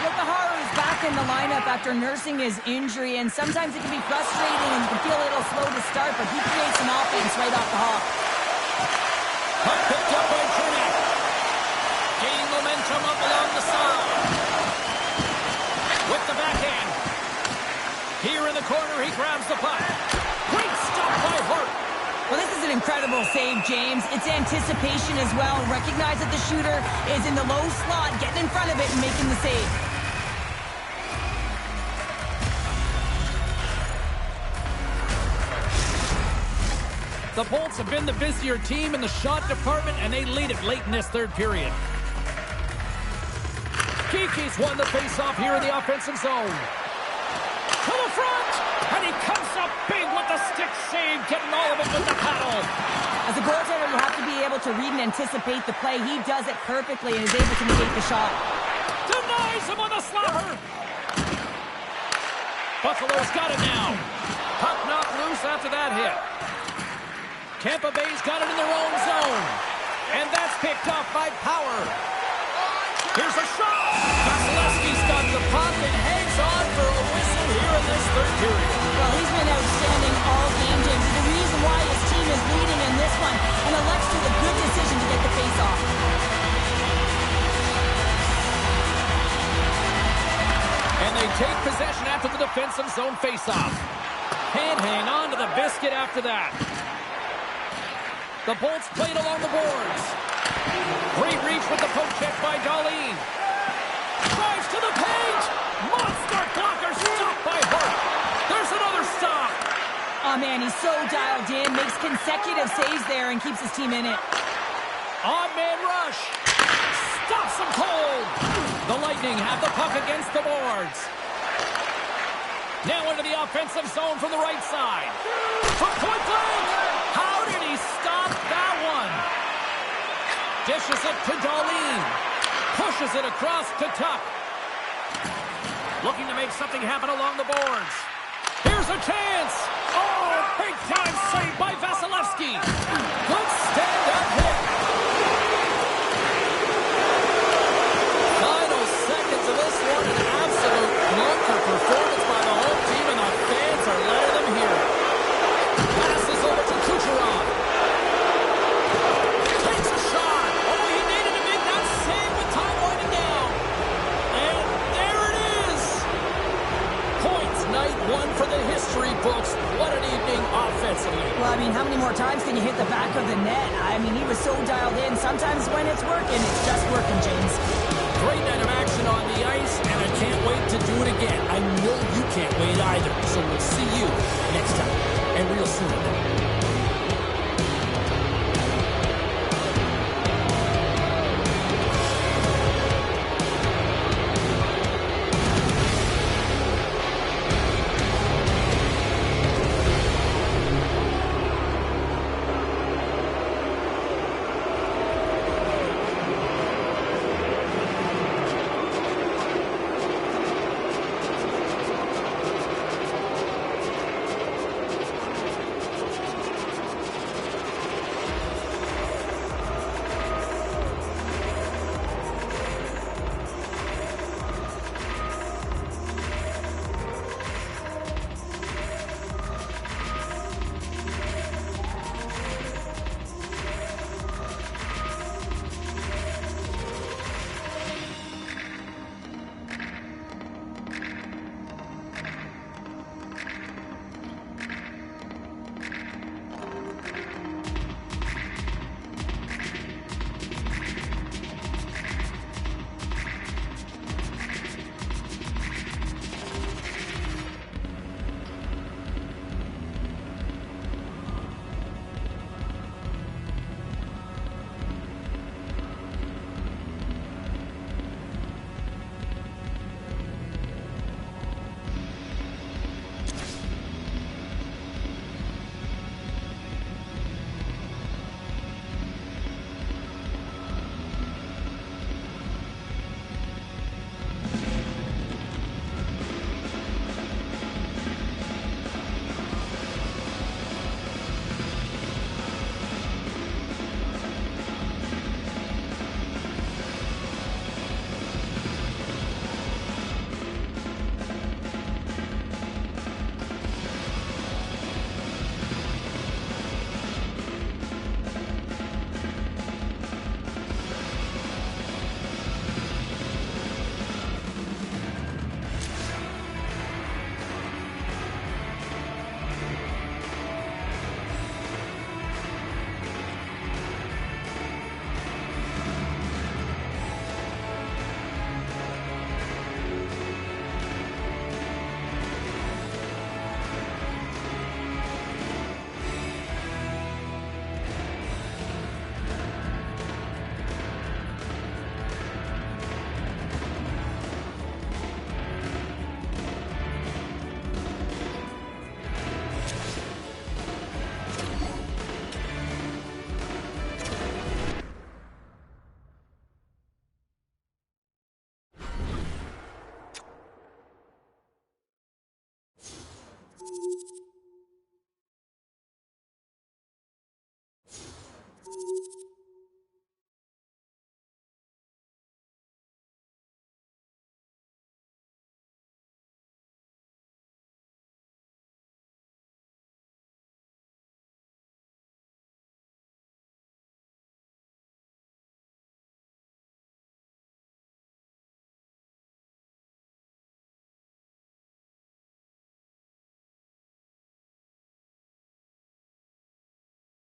Yokohara is back in the lineup after nursing his injury, and sometimes it can be frustrating and you can feel a little slow to start, but he creates some offense right off the hop. Puck picked up by Cernak. Gaining momentum up along the side. With the backhand. Here in the corner, he grabs the puck. Great stop by Hart. Well, this is an incredible save, James. It's anticipation as well. Recognize that the shooter is in the low slot, getting in front of it and making the save. The Bolts have been the busier team in the shot department, and they lead it late in this third period. Kiki's won the face-off here in the offensive zone. To the front! And he comes up big with the stick save, getting all of it with the paddle. As a goaltender, you have to be able to read and anticipate the play. He does it perfectly and is able to negate the shot. Denies him on the slapper. Buffalo's got it now. Puck knocked loose after that hit. Tampa Bay's got it in their own zone. And that's picked off by Power. Here's a shot. Vasilevsky's got the puck and hangs on for a whistle here in this third period. Well, he's been outstanding all game, James. There's a reason why his team is leading in this one, and elects to the good decision to get the face-off. And they take possession after the defensive zone face-off. Can't hang on to the biscuit after that. The Bolts played along the boards. Great reach with the poke check by Darlene. Drives to the paint. Monster blocker stopped by Hart. There's another stop. Oh, man, he's so dialed in, makes consecutive saves there and keeps his team in it. On-man rush. Stops him cold. The Lightning have the puck against the boards. Now into the offensive zone from the right side. From point blank. How did he stop that one? Dishes it to Darlene. Pushes it across to Tuck. Looking to make something happen along the boards. Here's a chance. Oh, big-time save by Vasilevsky. Good stand-up hit. Final seconds of this one, an absolute clunker performance by the home team, and the fans are letting them hear it. Passes over to Kucherov. Takes a shot. Oh, he needed to make that save with time winding down. And there it is. Points night one for the history books. What an evening offensively. Well, I mean, how many more times can you hit the back of the net? I mean, he was so dialed in. Sometimes when it's working, it's just working, James. Great night of action on the ice, and I can't wait to do it again. I know you can't wait either. So we'll see you next time, and real soon.